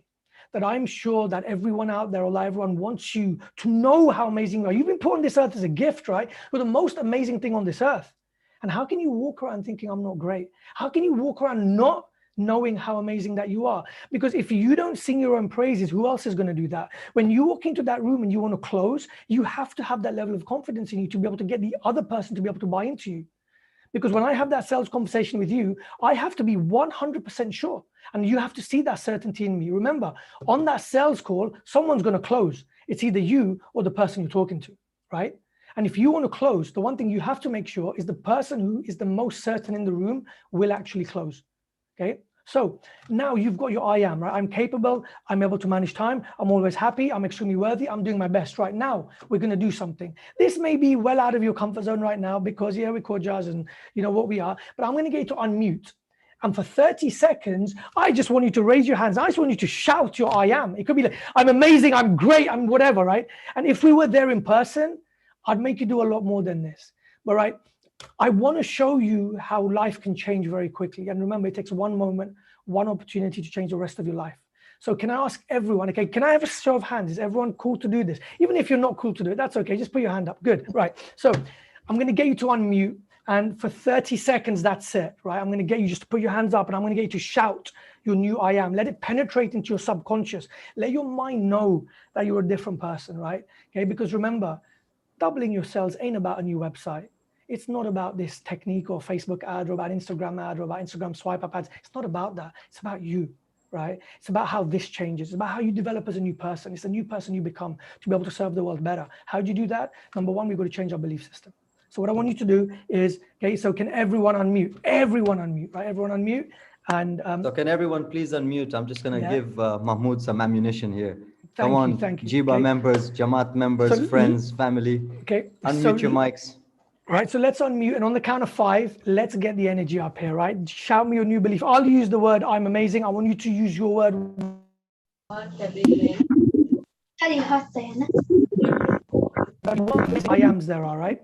That I'm sure that everyone out there, or everyone wants you to know how amazing you are. You've been put on this earth as a gift, right? You're the most amazing thing on this earth. And how can you walk around thinking I'm not great? How can you walk around not knowing how amazing that you are? Because if you don't sing your own praises, who else is going to do that? When you walk into that room and you want to close, you have to have that level of confidence in you to be able to get the other person to be able to buy into you. Because when I have that sales conversation with you, I have to be 100% sure. And you have to see that certainty in me. Remember, on that sales call, someone's going to close. It's either you or the person you're talking to, right? And if you want to close, the one thing you have to make sure is the person who is the most certain in the room will actually close, okay? So now you've got your I am, right? I'm capable, I'm able to manage time, I'm always happy, I'm extremely worthy, I'm doing my best right now. We're going to do something. This may be well out of your comfort zone right now because, yeah, we're core jazz and you know what we are, but I'm going to get you to unmute. And for 30 seconds, I just want you to raise your hands. I just want you to shout your I am. It could be like, I'm amazing, I'm great, I'm whatever, right? And if we were there in person, I'd make you do a lot more than this. But right, I want to show you how life can change very quickly. And remember, it takes one moment, one opportunity to change the rest of your life. So can I ask everyone, okay, can I have a show of hands? Is everyone cool to do this? Even if you're not cool to do it, that's okay. Just put your hand up. Good, right. So I'm going to get you to unmute. And for 30 seconds, that's it, right? I'm going to get you just to put your hands up and I'm going to get you to shout your new I am. Let it penetrate into your subconscious. Let your mind know that you're a different person, right? Okay, because remember, doubling your sales ain't about a new website. It's not about this technique or Facebook ad or about Instagram ad or about Instagram swipe up ads. It's not about that. It's about you, right? It's about how this changes. It's about how you develop as a new person. It's a new person you become to be able to serve the world better. How do you do that? Number one, we've got to change our belief system. So what I want you to do is, okay, so can everyone unmute? Everyone unmute, right? Everyone unmute. And so can everyone please unmute? I'm just going to give Mahmoud some ammunition here. Thank Come on, you, thank you. JIBA members, Jamaat members, friends, family. Okay. Unmute your mics. Right, so let's unmute, and on the count of 5, let's get the energy up here, right? Shout me your new belief. I'll use the word I'm amazing. I want you to use your word. I ams there are, right?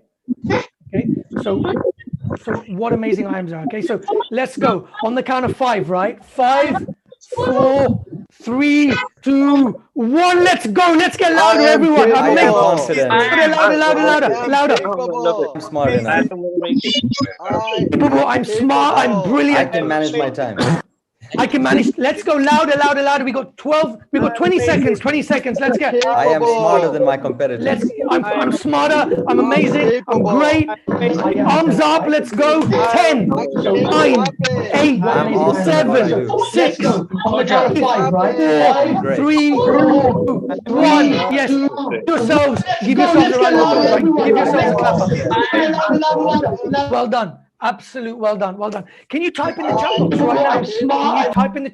Okay, so what amazing I ams there are. Okay, so let's go on the count of 5, right? 5, 4, 3, 2, 1. Let's go. Let's get louder, everyone. I'm amazing. Louder. I'm smart enough. I'm smart. I'm brilliant. I can manage my time. I can manage. Let's go louder. We got 20 seconds. 20 seconds. Let's get. I am smarter than my competitors. I'm smarter. I'm amazing. I'm great. Arms up. Let's go. 10, 9, 8, 7, 6, 5, 4, 3, 2, 1. Yes. Yourselves. Give yourselves a round of applause. Right? Give yourselves a clap. Well done. Absolute well done. Well done. Can you type in the chat box right now?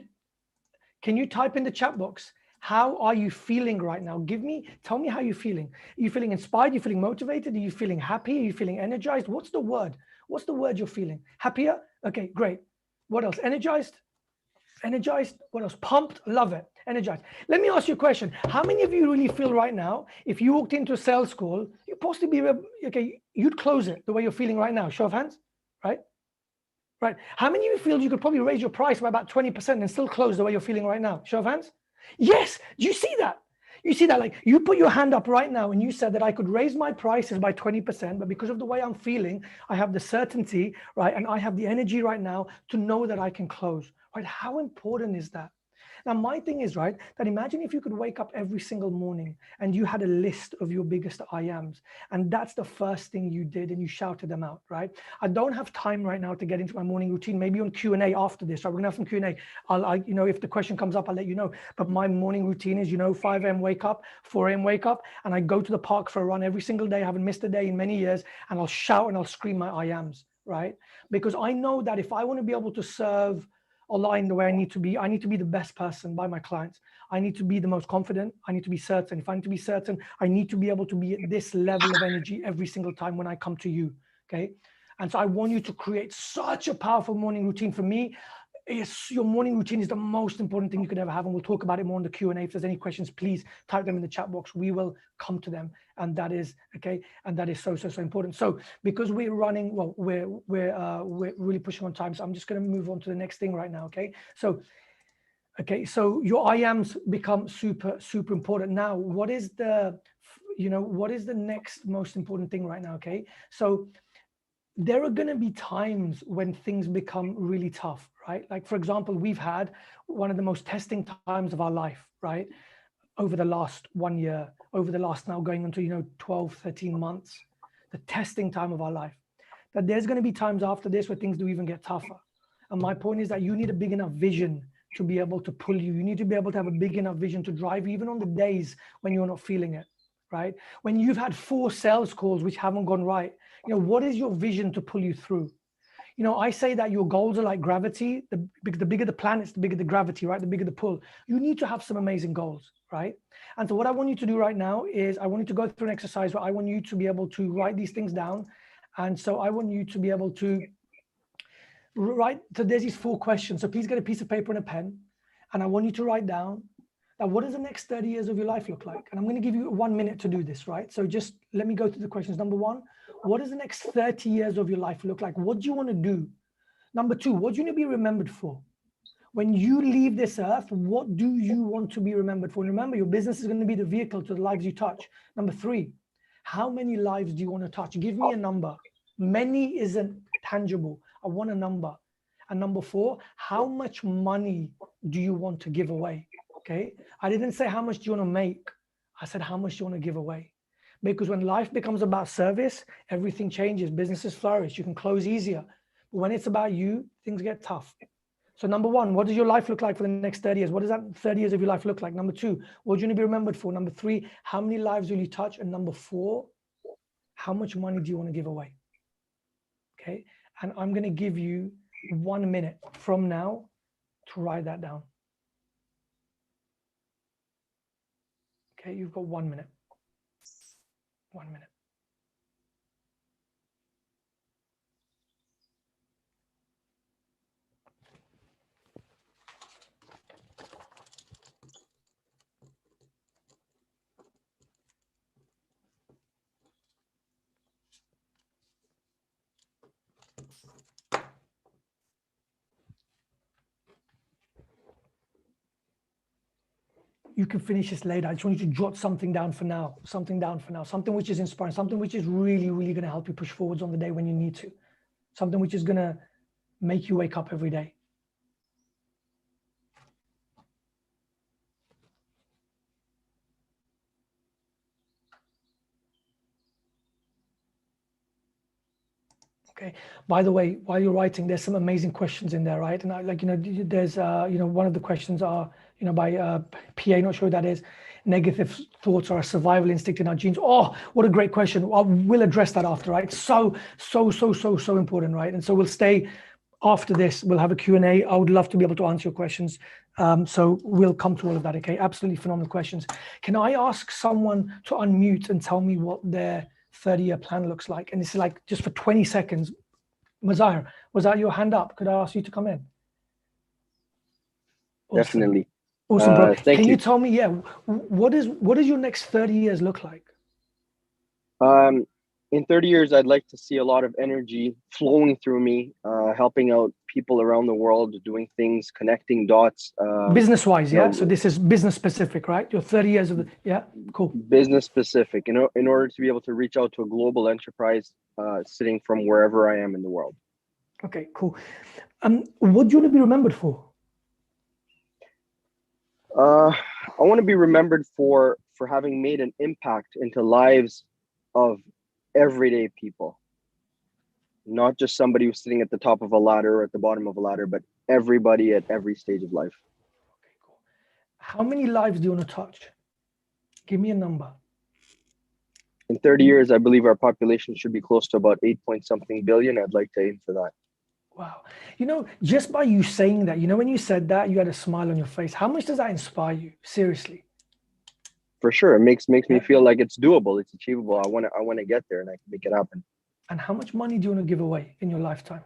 Can you type in the chat box? How are you feeling right now? Tell me how you're feeling. Are you feeling inspired? Are you feeling motivated? Are you feeling happy? Are you feeling energized? What's the word? What's the word you're feeling? Happier? Okay, great. What else? Energized? Energized? What else? Pumped? Love it. Energized. Let me ask you a question. How many of you really feel right now, if you walked into a sales call, you possibly be, okay, you'd close it the way you're feeling right now? Show of hands. Right. How many of you feel you could probably raise your price by about 20% and still close the way you're feeling right now? Show of hands. Yes. Do you see that? You see that? Like, you put your hand up right now and you said that I could raise my prices by 20%, but because of the way I'm feeling, I have the certainty, right? And I have the energy right now to know that I can close, right? How important is that? Now, my thing is, right, that imagine if you could wake up every single morning and you had a list of your biggest I ams, and that's the first thing you did and you shouted them out, right? I don't have time right now to get into my morning routine, maybe on Q&A after this, right? We're gonna have some Q&A. You know, if the question comes up, I'll let you know. But my morning routine is, 5 a.m. wake up, 4 a.m. wake up, and I go to the park for a run every single day. I haven't missed a day in many years, and I'll shout and I'll scream my I ams, right? Because I know that if I want to be able to serve Allah in the way I need to be the best person by my clients. I need to be the most confident. I need to be certain. If I need to be certain, I need to be able to be at this level of energy every single time when I come to you, okay? And so I want you to create such a powerful morning routine. For me, your morning routine is the most important thing you could ever have, and we'll talk about it more in the Q&A. If there's any questions, please type them in the chat box. We will come to them, and that is okay. And that is so important. So because we're running, well, we're really pushing on time, so I'm just going to move on to the next thing right now. Okay, so your I ams become super important. Now, what is the next most important thing right now? Okay, so there are going to be times when things become really tough, right? Like, for example, we've had one of the most testing times of our life, right? Over the last 1 year, over the last now going into, 12, 13 months, the testing time of our life. That there's going to be times after this where things do even get tougher. And my point is that you need a big enough vision to be able to pull you. You need to be able to have a big enough vision to drive you, even on the days when you're not feeling it, right? When you've had 4 sales calls which haven't gone right, what is your vision to pull you through? I say that your goals are like gravity. The bigger the planets, the bigger the gravity, right? The bigger the pull. You need to have some amazing goals, right? And so what I want you to do right now is I want you to go through an exercise where I want you to be able to write these things down. And so I want you to be able to write, so there's these 4 questions. So please get a piece of paper and a pen. And I want you to write down, now, what does the next 30 years of your life look like? And I'm going to give you 1 minute to do this, right? So just let me go through the questions. Number 1, what does the next 30 years of your life look like? What do you want to do? Number 2, what do you want to be remembered for? When you leave this earth, what do you want to be remembered for? And remember, your business is going to be the vehicle to the lives you touch. Number 3, how many lives do you want to touch? Give me a number. Many isn't tangible. I want a number. And number 4, how much money do you want to give away? Okay. I didn't say how much do you want to make. I said, how much do you want to give away? Because when life becomes about service, everything changes. Businesses flourish. You can close easier. But when it's about you, things get tough. So number 1, what does your life look like for the next 30 years? What does that 30 years of your life look like? Number 2, what do you want to be remembered for? Number 3, how many lives will you touch? And number 4, how much money do you want to give away? Okay. And I'm going to give you 1 minute from now to write that down. Okay, you've got 1 minute. 1 minute. You can finish this later. I just want you to jot something down for now, something which is inspiring, something which is really, really going to help you push forwards on the day when you need to, something which is going to make you wake up every day. Okay. By the way, while you're writing, there's some amazing questions in there, right? And there's, one of the questions are, by PA, not sure who that is. Negative thoughts are a survival instinct in our genes. Oh, what a great question. We'll address that after, right? So important, right? And so we'll stay after this. We'll have a Q&A. I would love to be able to answer your questions. So we'll come to all of that, okay? Absolutely phenomenal questions. Can I ask someone to unmute and tell me what their 30-year plan looks like? And this is like just for 20 seconds. Mazahir, was that your hand up? Could I ask you to come in? Awesome. Definitely. Awesome, bro. Can you you tell me, what does your next 30 years look like? In 30 years, I'd like to see a lot of energy flowing through me, helping out people around the world, doing things, connecting dots. Business-wise, yeah? So this is business specific, right? Your 30 years of the, yeah, cool. Business specific, in order to be able to reach out to a global enterprise sitting from wherever I am in the world. Okay, cool. What do you want to be remembered for? I want to be remembered for having made an impact into lives of everyday people, not just somebody who's sitting at the top of a ladder or at the bottom of a ladder, but everybody at every stage of life. Okay, cool. How many lives do you want to touch? Give me a number. In 30 years, I believe our population should be close to about 8-point-something billion. I'd like to aim for that. Wow. Just by you saying that, when you said that, you had a smile on your face. How much does that inspire you? Seriously. For sure. It makes me feel like it's doable. It's achievable. I want to get there and I can make it happen. And how much money do you want to give away in your lifetime?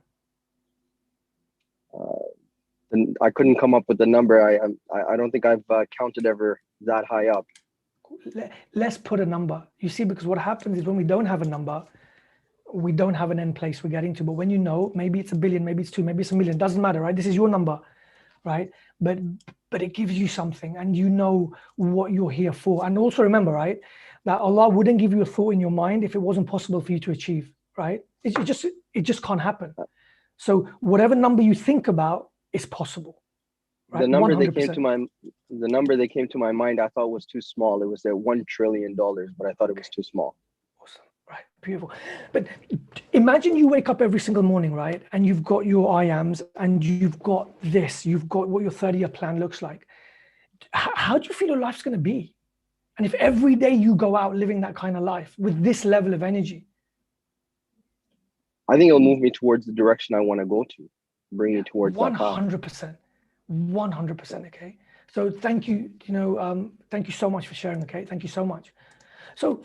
I couldn't come up with the number. I don't think I've counted ever that high up. Let's put a number. You see, because what happens is when we don't have a number, we don't have an end place we're getting to. But when maybe it's 1 billion, maybe it's 2, maybe it's 1 million, doesn't matter, right? This is your number, right? But it gives you something and you know what you're here for. And also remember, right, that Allah wouldn't give you a thought in your mind if it wasn't possible for you to achieve. right? It just can't happen. So whatever number you think about is possible. Right? The number 100%. that came to my mind, I thought was too small. It was at $1 trillion, but I thought it was too small. Awesome. Right. Beautiful. But imagine you wake up every single morning, right? And you've got your IAMs and you've got this, you've got what your 30-year plan looks like. How do you feel your life's going to be? And if every day you go out living that kind of life with this level of energy? I think it'll move me towards the direction I want to go to, bring me towards 100%. 100%. Okay. So thank you. Thank you so much for sharing. Okay. Thank you so much. So,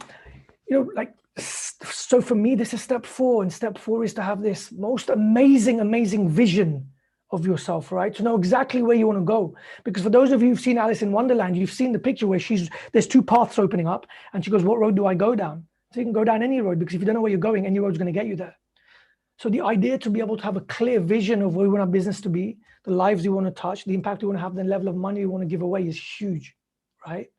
so for me, this is step 4, and step 4 is to have this most amazing vision of yourself, right? To know exactly where you want to go. Because for those of you who've seen Alice in Wonderland, you've seen the picture where there's 2 paths opening up, and she goes, what road do I go down? So you can go down any road, because if you don't know where you're going, any road's going to get you there. So the idea to be able to have a clear vision of where we want our business to be, the lives you want to touch, the impact you want to have, the level of money you want to give away is huge, right?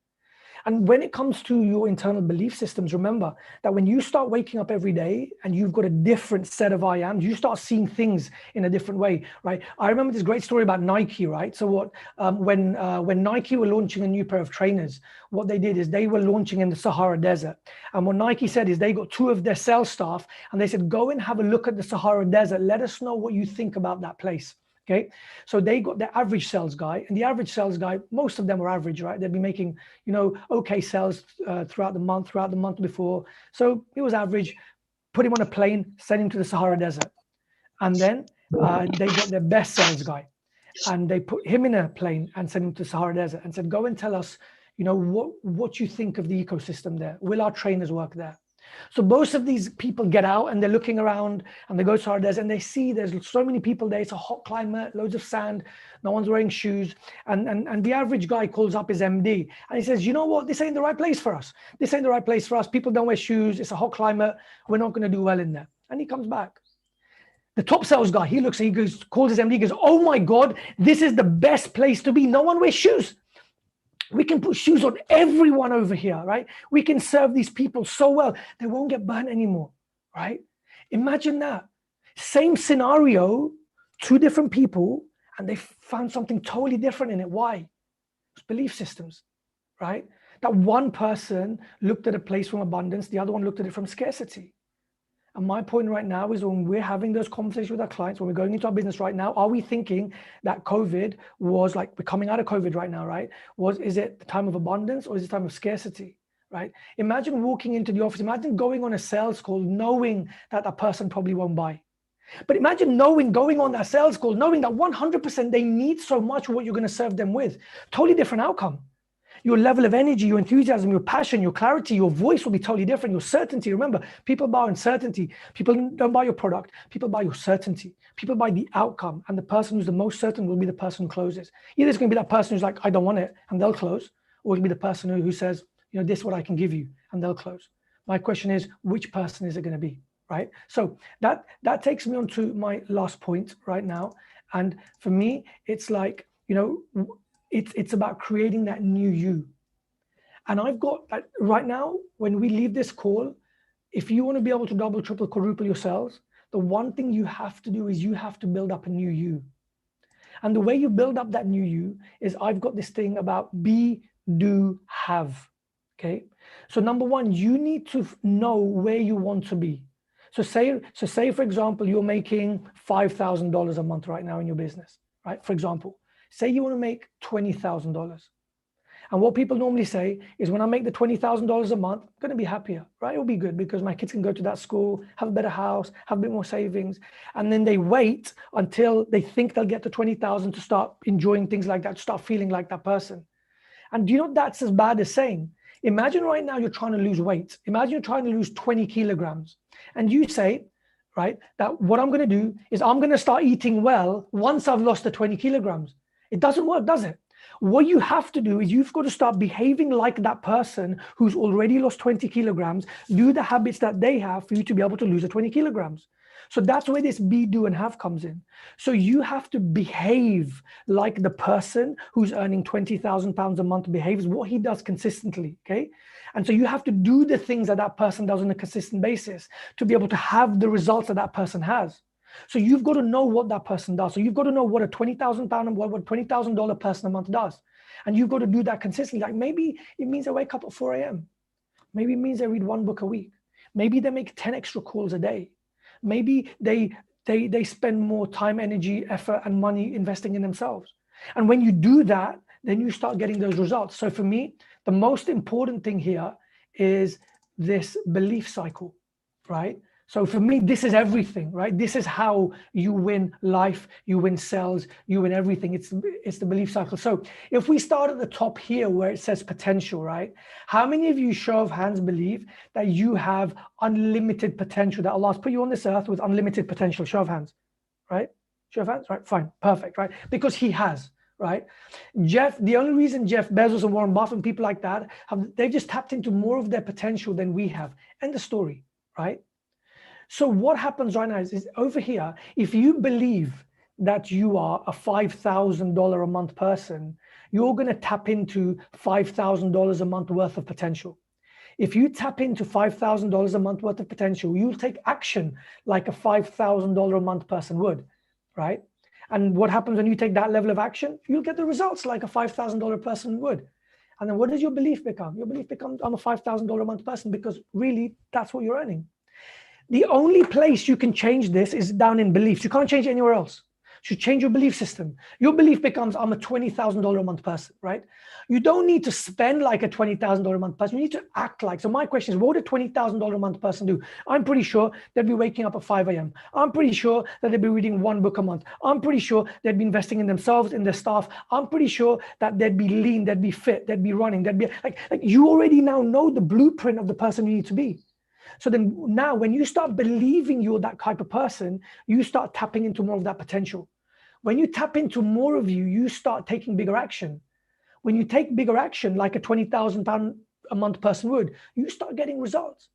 And when it comes to your internal belief systems, remember that when you start waking up every day and you've got a different set of IAMs, you start seeing things in a different way, right? I remember this great story about Nike, right? So when Nike were launching a new pair of trainers, what they did is they were launching in the Sahara Desert. And what Nike said is they got 2 of their sales staff and they said, go and have a look at the Sahara Desert. Let us know what you think about that place. Okay, so they got the average sales guy, and the average sales guy, most of them were average, right? They'd be making, okay sales throughout the month before. So he was average. Put him on a plane, send him to the Sahara Desert, and then they got their best sales guy, and they put him in a plane and sent him to the Sahara Desert, and said, go and tell us, what you think of the ecosystem there. Will our trainers work there? So most of these people get out and they're looking around and they go to Sahara Desert and they see there's so many people there. It's a hot climate, loads of sand, no one's wearing shoes. And the average guy calls up his MD and he says, you know what, this ain't the right place for us. This ain't the right place for us. People don't wear shoes. It's a hot climate. We're not going to do well in there. And he comes back. The top sales guy, he looks, he goes, calls his MD, he goes, oh my God, this is the best place to be. No one wears shoes. We can put shoes on everyone over here, right? We can serve these people so well, they won't get burnt anymore, right? Imagine that. Same scenario, 2 different people, and they found something totally different in it. Why? It's belief systems, right? That one person looked at a place from abundance, the other one looked at it from scarcity. And my point right now is when we're having those conversations with our clients, when we're going into our business right now, are we thinking that COVID was like, we're coming out of COVID right now, right? Is it the time of abundance or is it the time of scarcity, right? Imagine walking into the office, imagine going on a sales call, knowing that that person probably won't buy. But imagine going on that sales call, knowing that 100% they need so much what you're going to serve them with. Totally different outcome. Your level of energy, your enthusiasm, your passion, your clarity, your voice will be totally different. Your certainty. Remember, people buy uncertainty. People don't buy your product. People buy your certainty. People buy the outcome. And the person who's the most certain will be the person who closes. Either it's going to be that person who's like, I don't want it, and they'll close. Or it'll be the person who says, this is what I can give you, and they'll close. My question is, which person is it going to be, right? So that takes me on to my last point right now. And for me, it's like, it's about creating that new you. And I've got that right now, when we leave this call, if you want to be able to double, triple, quadruple your sales, the one thing you have to do is you have to build up a new you. And the way you build up that new you is I've got this thing about be, do, have. Okay. So number 1, you need to know where you want to be. So say for example, you're making $5,000 a month right now in your business, right? For example. Say you want to make $20,000. And what people normally say is when I make the $20,000 a month, I'm going to be happier, right? It'll be good because my kids can go to that school, have a better house, have a bit more savings. And then they wait until they think they'll get to 20,000 to start enjoying things like that, to start feeling like that person. And do you know that's as bad as saying, imagine right now you're trying to lose weight. Imagine you're trying to lose 20 kilograms. And you say, right, that what I'm going to do is I'm going to start eating well once I've lost the 20 kilograms. It doesn't work, does it? What you have to do is you've got to start behaving like that person who's already lost 20 kilograms, do the habits that they have for you to be able to lose the 20 kilograms. So that's where this be, do, and have comes in. So you have to behave like the person who's earning £20,000 a month behaves, what he does consistently, okay? And so you have to do the things that that person does on a consistent basis to be able to have the results that that person has. So you've got to know what that person does. So you've got to know what a £20,000 and what a $20,000 person a month does. And you've got to do that consistently. Like maybe it means they wake up at 4 a.m. Maybe it means they read 1 book a week. Maybe they make 10 extra calls a day. Maybe they spend more time, energy, effort, and money investing in themselves. And when you do that, then you start getting those results. So for me, the most important thing here is this belief cycle, right? So for me, this is everything, right? This is how you win life, you win sales, you win everything. It's the belief cycle. So if we start at the top here where it says potential, right? How many of you, show of hands, believe that you have unlimited potential, that Allah's put you on this earth with unlimited potential? Show of hands, right? Show of hands, right? Fine, perfect, right? Because he has, right? The only reason Jeff Bezos and Warren Buffett and people like that, they've just tapped into more of their potential than we have. End of story, right? So what happens right now is over here, if you believe that you are a $5,000 a month person, you're going to tap into $5,000 a month worth of potential. If you tap into $5,000 a month worth of potential, you'll take action like a $5,000 a month person would, right? And what happens when you take that level of action? You'll get the results like a $5,000 person would. And then what does your belief become? Your belief becomes, I'm a $5,000 a month person, because really that's what you're earning. The only place you can change this is down in beliefs. You can't change it anywhere else. You should change your belief system. Your belief becomes, I'm a $20,000 a month person, right? You don't need to spend like a $20,000 a month person. You need to act like. So my question is, what would a $20,000 a month person do? I'm pretty sure they'd be waking up at 5 a.m. I'm pretty sure that they'd be reading 1 book a month. I'm pretty sure they'd be investing in themselves, in their staff. I'm pretty sure that they'd be lean, they'd be fit, they'd be running, they'd be like you already now know the blueprint of the person you need to be. So then now when you start believing you're that type of person, you start tapping into more of that potential. When you tap into more of you, you start taking bigger action. When you take bigger action, like a £20,000 a month person would, you start getting results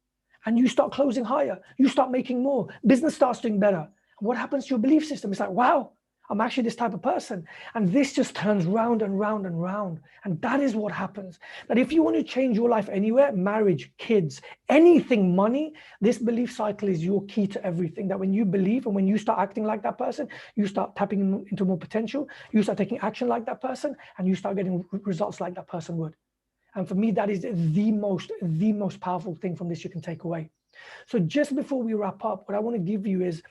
and you start closing higher. You start making more. Business starts doing better. And what happens to your belief system? It's like, wow, I'm actually this type of person. And this just turns round and round and round. And that is what happens. That if you want to change your life anywhere, marriage, kids, anything, money, this belief cycle is your key to everything. That when you believe and when you start acting like that person, you start tapping into more potential, you start taking action like that person, and you start getting results like that person would. And for me, that is the most powerful thing from this you can take away. So just before we wrap up, what I want to give you is,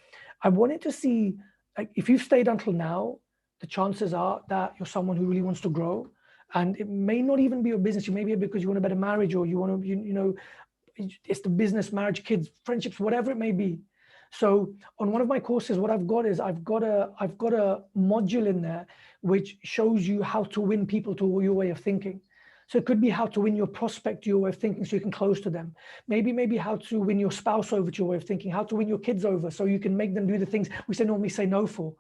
I wanted to see, like, if you've stayed until now, the chances are that you're someone who really wants to grow. And it may not even be your business. You may be here because you want a better marriage, or you want to, you know, it's the business, marriage, kids, friendships, whatever it may be. So on one of my courses, what I've got is I've got a module in there which shows you how to win people to your way of thinking. So it could be how to win your prospect to your way of thinking so you can close to them. Maybe how to win your spouse over to your way of thinking, how to win your kids over so you can make them do the things we normally say no for.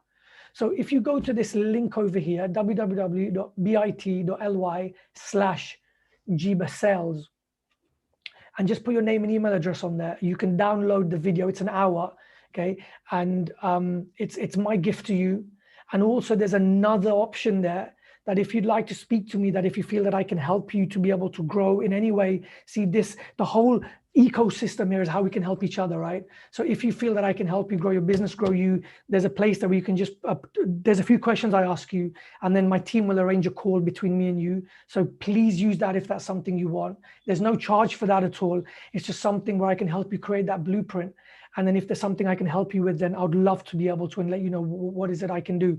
So if you go to this link over here, www.bit.ly/JIBA sales, and just put your name and email address on there, you can download the video. It's an hour, okay? And it's my gift to you. And also there's another option there, that if you'd like to speak to me, that if you feel that I can help you to be able to grow in any way, see this, the whole ecosystem here is how we can help each other, right? So if you feel that I can help you grow your business, grow you, there's a place that where you can just, there's a few questions I ask you, and then my team will arrange a call between me and you. So please use that if that's something you want. There's no charge for that at all. It's just something where I can help you create that blueprint. And then if there's something I can help you with, then I'd love to be able to and let you know what is it I can do.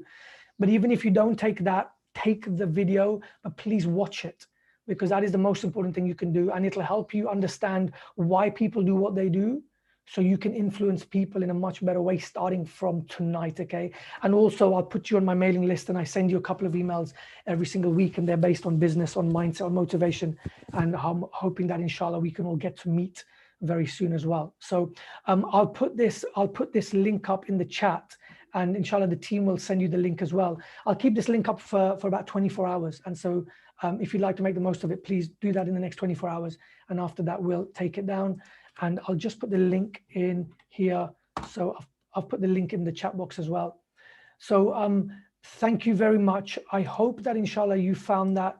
But even if you don't take that, take the video, but please watch it, because that is the most important thing you can do. And it'll help you understand why people do what they do, so you can influence people in a much better way starting from tonight, okay? And also I'll put you on my mailing list, and I send you a couple of emails every single week, and they're based on business, on mindset, on motivation. And I'm hoping that inshallah we can all get to meet very soon as well. So I'll put this link up in the chat, and inshallah the team will send you the link as well. I'll keep this link up for about 24 hours. And so if you'd like to make the most of it, please do that in the next 24 hours. And after that, we'll take it down. And I'll just put the link in here. So I've put the link in the chat box as well. So thank you very much. I hope that inshallah you found that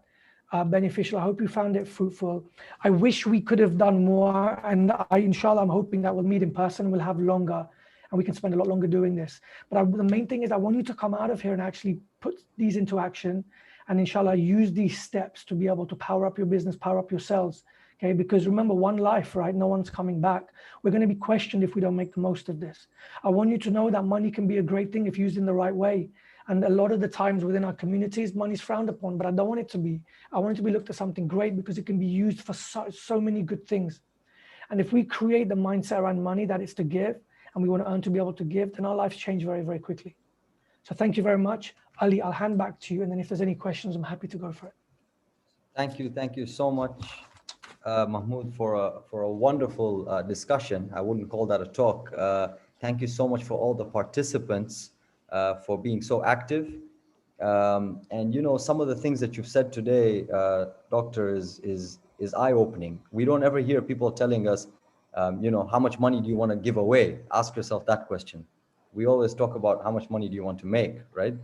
beneficial. I hope you found it fruitful. I wish we could have done more, and inshallah I'm hoping that we'll meet in person, we'll have longer, and we can spend a lot longer doing this. But the main thing is I want you to come out of here and actually put these into action, and inshallah use these steps to be able to power up your business, power up yourselves. Okay, because remember, one life, right? No one's coming back. We're going to be questioned if we don't make the most of this. I want you to know that money can be a great thing if used in the right way. And a lot of the times within our communities, money is frowned upon, but I don't want it to be. I want it to be looked at something great because it can be used for so many good things. And if we create the mindset around money that it's to give, and we want to earn to be able to give, then our lives change very, very quickly. So thank you very much. Ali, I'll hand back to you. And then if there's any questions, I'm happy to go for it. Thank you so much, Mahmoud, for a wonderful discussion. I wouldn't call that a talk. Thank you so much for all the participants for being so active. And you know, some of the things that you've said today, Doctor, is eye-opening. We don't ever hear people telling us, you know, how much money do you want to give away? Ask yourself that question. We always talk about how much money do you want to make, right?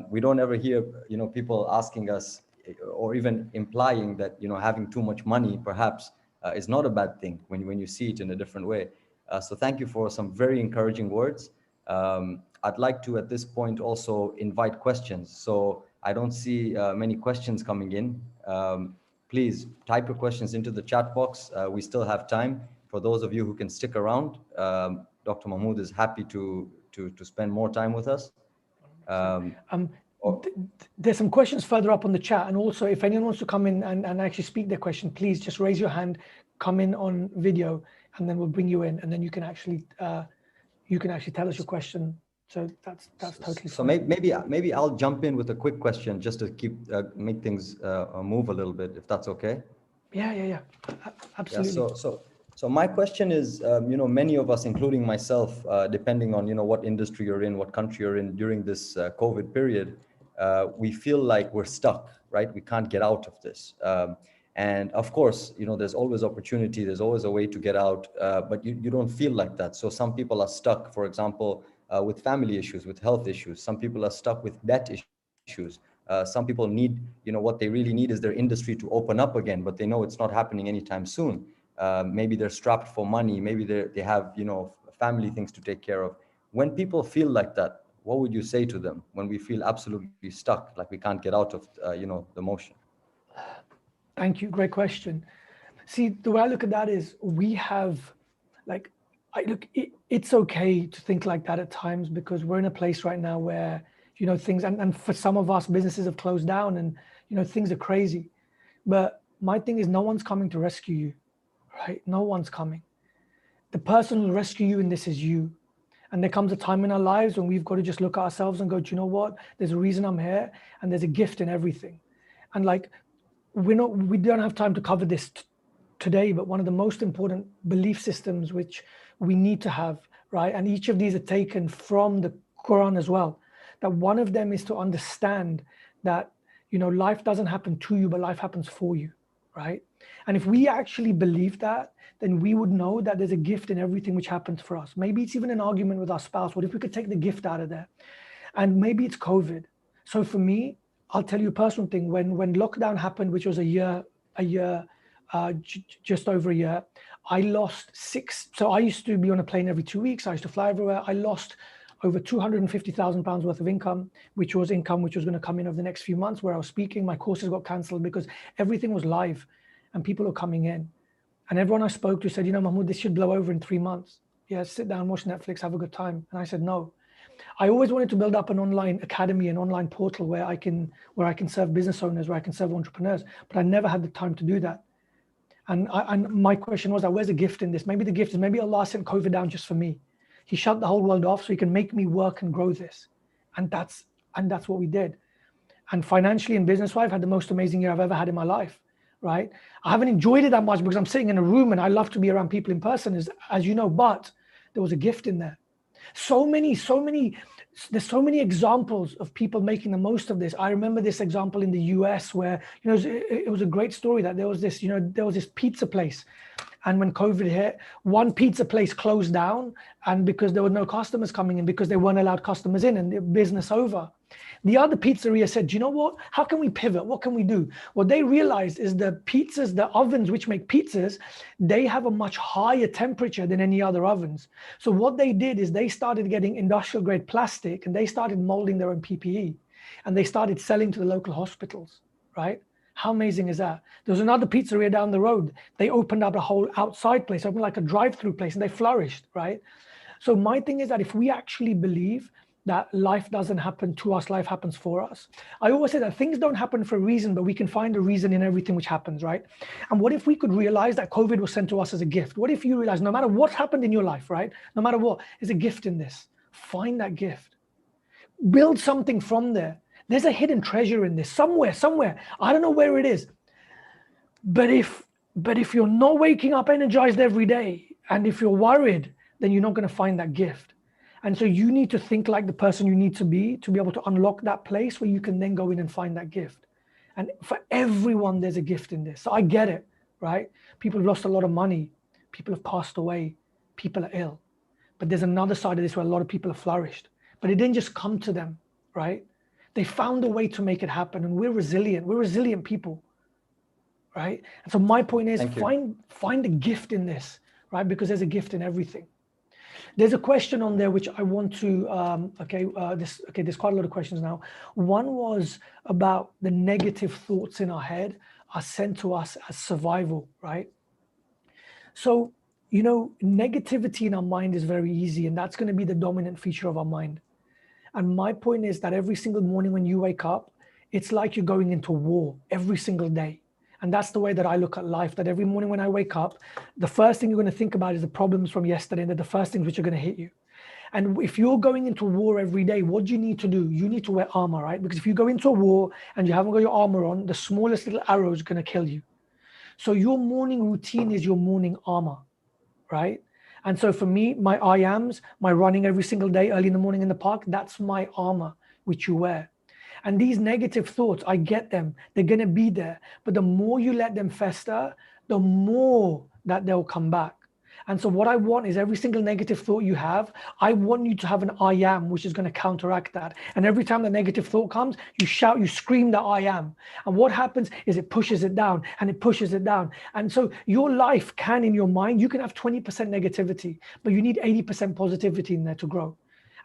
We don't ever hear, you know, people asking us or even implying that, you know, having too much money perhaps is not a bad thing when you see it in a different way. So thank you for some very encouraging words. I'd like to, at this point, also invite questions. So I don't see many questions coming in. Please type your questions into the chat box. We still have time. For those of you who can stick around, Dr. Mahmoud is happy to spend more time with us. There's some questions further up on the chat, and also if anyone wants to come in and actually speak their question, please just raise your hand, come in on video, and then we'll bring you in, and then you can actually tell us your question. So that's totally so fine. maybe I'll jump in with a quick question just to make things move a little bit, if that's okay. Yeah, absolutely. Yeah, so my question is, you know, many of us, including myself, depending on, you know, what industry you're in, what country you're in during this COVID period, we feel like we're stuck, right? We can't get out of this. And of course, you know, there's always opportunity, there's always a way to get out, but you don't feel like that. So some people are stuck, for example, with family issues, with health issues. Some people are stuck with debt issues. Some people need, you know, what they really need is their industry to open up again, but they know it's not happening anytime soon. Maybe they're strapped for money. Maybe they have, you know, family things to take care of. When people feel like that, what would you say to them when we feel absolutely stuck, like we can't get out of, you know, the motion? Thank you. Great question. See, the way I look at that is we have, like, it's okay to think like that at times because we're in a place right now where, you know, things, and for some of us, businesses have closed down and, you know, things are crazy. But my thing is no one's coming to rescue you, right? No one's coming. The person who will rescue you in this is you. And there comes a time in our lives when we've got to just look at ourselves and go, do you know what? There's a reason I'm here and there's a gift in everything. And like, we don't have time to cover this today, but one of the most important belief systems which we need to have, right? And each of these are taken from the Quran as well. That one of them is to understand that, you know, life doesn't happen to you, but life happens for you, right? And if we actually believe that, then we would know that there's a gift in everything which happens for us. Maybe it's even an argument with our spouse. What if we could take the gift out of there? And maybe it's COVID. So for me, I'll tell you a personal thing. When lockdown happened, which was just over a year, I lost 6. So I used to be on a plane every 2 weeks. I used to fly everywhere. I lost over £250,000 worth of income, which was going to come in over the next few months where I was speaking. My courses got canceled because everything was live and people are coming in. And everyone I spoke to said, you know, Mahmoud, this should blow over in 3 months. Yeah, sit down, watch Netflix, have a good time. And I said, no. I always wanted to build up an online academy, an online portal where I can serve business owners, where I can serve entrepreneurs, but I never had the time to do that. And my question was, where's the gift in this? Maybe the gift is maybe Allah sent COVID down just for me. He shut the whole world off so he can make me work and grow this. And that's what we did. And financially and business-wise, I've had the most amazing year I've ever had in my life, right? I haven't enjoyed it that much because I'm sitting in a room and I love to be around people in person, as you know, but there was a gift in there. There's so many examples of people making the most of this. I remember this example in the US where, you know, it was a great story that there was this pizza place And when COVID hit, one pizza place closed down, and because there were no customers coming in, because they weren't allowed customers in, and the business over. The other pizzeria said, do you know what? How can we pivot? What can we do? What they realized is the pizzas, the ovens which make pizzas, they have a much higher temperature than any other ovens. So what they did is they started getting industrial grade plastic, and they started molding their own PPE, and they started selling to the local hospitals, right? How amazing is that? There was another pizzeria down the road. They opened up a whole outside place, opened like a drive-through place, and they flourished, right? So my thing is that if we actually believe that life doesn't happen to us, life happens for us. I always say that things don't happen for a reason, but we can find a reason in everything which happens, right? And what if we could realize that COVID was sent to us as a gift? What if you realize no matter what happened in your life, right? No matter what, there's a gift in this. Find that gift. Build something from there. There's a hidden treasure in this somewhere. I don't know where it is. But if you're not waking up energized every day, and if you're worried, then you're not going to find that gift. And so you need to think like the person you need to be able to unlock that place where you can then go in and find that gift. And for everyone, there's a gift in this. So I get it, right? People have lost a lot of money. People have passed away. People are ill. But there's another side of this where a lot of people have flourished. But it didn't just come to them, right? They found a way to make it happen, and we're resilient. We're resilient people, right? And so my point is find a gift in this, right? Because there's a gift in everything. There's a question on there which I want to, there's quite a lot of questions now. One was about the negative thoughts in our head are sent to us as survival, right? So, you know, negativity in our mind is very easy, and that's going to be the dominant feature of our mind. And my point is that every single morning when you wake up, it's like you're going into war every single day. And that's the way that I look at life, that every morning when I wake up, the first thing you're going to think about is the problems from yesterday, and they're the first things which are going to hit you. And if you're going into war every day, what do you need to do? You need to wear armor, right? Because if you go into a war and you haven't got your armor on, the smallest little arrow is going to kill you. So your morning routine is your morning armor, right? And so for me, my I ams, my running every single day, early in the morning in the park, that's my armor, which you wear. And these negative thoughts, I get them. They're going to be there. But the more you let them fester, the more that they'll come back. And so what I want is every single negative thought you have, I want you to have an I am, which is going to counteract that. And every time the negative thought comes, you shout, you scream that I am. And what happens is it pushes it down, and it pushes it down. And so your life can, in your mind, you can have 20% negativity, but you need 80% positivity in there to grow.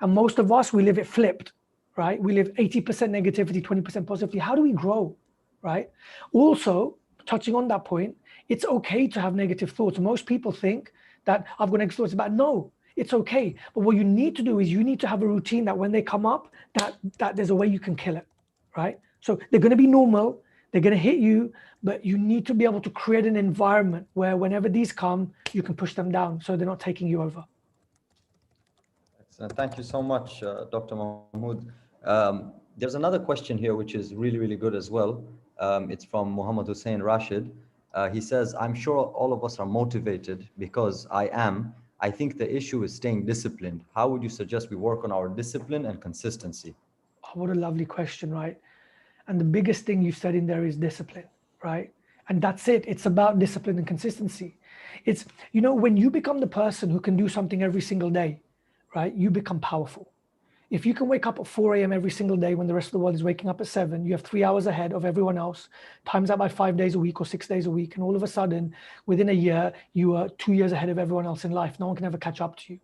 And most of us, we live it flipped, right? We live 80% negativity, 20% positivity. How do we grow, right? Also, touching on that point, it's okay to have negative thoughts. Most people think that I've got negative thoughts about. No, it's okay. But what you need to do is you need to have a routine that when they come up, that there's a way you can kill it, right? So they're going to be normal, they're going to hit you, but you need to be able to create an environment where whenever these come, you can push them down so they're not taking you over. Excellent. Thank you so much, Dr. Mahmoud. There's another question here, which is really, really good as well. It's from Muhammad Hussein Rashid. He says, I'm sure all of us are motivated because I think the issue is staying disciplined. How would you suggest we work on our discipline and consistency? Oh, what a lovely question, right? And the biggest thing you said in there is discipline, right? And that's it. It's about discipline and consistency. It's, you know, when you become the person who can do something every single day, right? You become powerful. If you can wake up at 4 a.m. every single day when the rest of the world is waking up at 7, you have 3 hours ahead of everyone else, times that by 5 days a week or 6 days a week. And all of a sudden, within a year, you are 2 years ahead of everyone else in life. No one can ever catch up to you.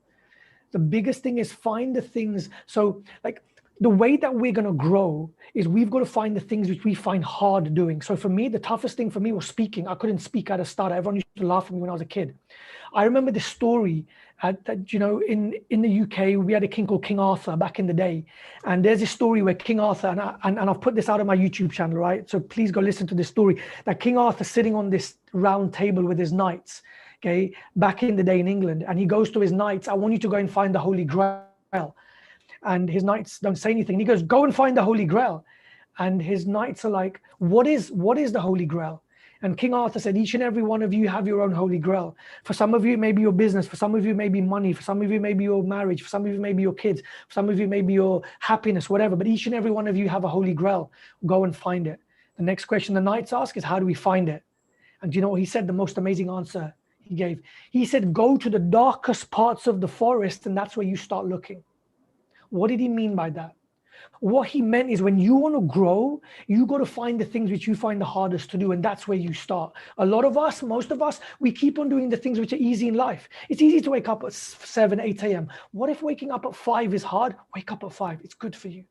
The biggest thing is find the things. So like the way that we're going to grow is we've got to find the things which we find hard doing. So for me, the toughest thing for me was speaking. I couldn't speak at a start. Everyone used to laugh at me when I was a kid. I remember this story that, you know, in the UK, we had a king called King Arthur back in the day. And there's this story where King Arthur, and I've put this out on my YouTube channel, right? So please go listen to this story, that King Arthur sitting on this round table with his knights, okay, back in the day in England. And he goes to his knights, I want you to go and find the Holy Grail. And his knights don't say anything. He goes, go and find the Holy Grail. And his knights are like, what is the Holy Grail? And King Arthur said, each and every one of you have your own Holy Grail. For some of you, it may be your business. For some of you, it may be money. For some of you, it may be your marriage. For some of you, it may be your kids. For some of you, it may be your happiness, whatever. But each and every one of you have a Holy Grail. Go and find it. The next question the knights ask is, how do we find it? And do you know what he said? The most amazing answer. he gave. He said, go to the darkest parts of the forest and that's where you start looking. What did he mean by that? What he meant is when you want to grow, you got to find the things which you find the hardest to do, and that's where you start. A lot of us, most of us, we keep on doing the things which are easy in life. It's easy to wake up at 7, 8 a.m. What if waking up at 5 is hard? Wake up at 5. It's good for you.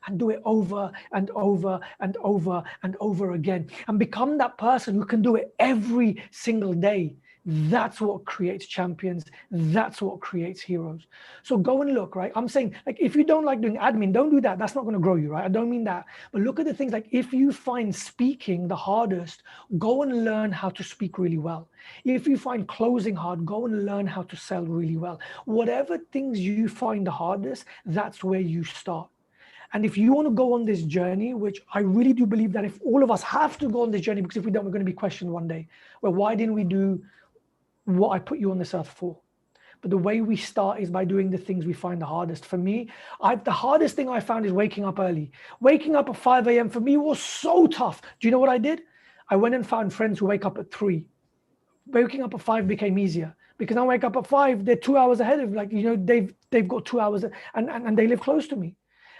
And do it over and over and over and over again. And become that person who can do it every single day. That's what creates champions. That's what creates heroes. So go and look, right? I'm saying, like, if you don't like doing admin, don't do that. That's not going to grow you, right? I don't mean that. But look at the things like, if you find speaking the hardest, go and learn how to speak really well. If you find closing hard, go and learn how to sell really well. Whatever things you find the hardest, that's where you start. And if you want to go on this journey, which I really do believe that if all of us have to go on this journey, because if we don't, we're going to be questioned one day. Well, why didn't we do what I put you on this earth for? But the way we start is by doing the things we find the hardest. For me, the hardest thing I found is waking up early. Waking up at 5 a.m. for me was so tough. Do you know what I did? I went and found friends who wake up at 3. Waking up at 5 became easier because I wake up at 5, they're 2 hours ahead of, like, you know, they've got 2 hours and they live close to me.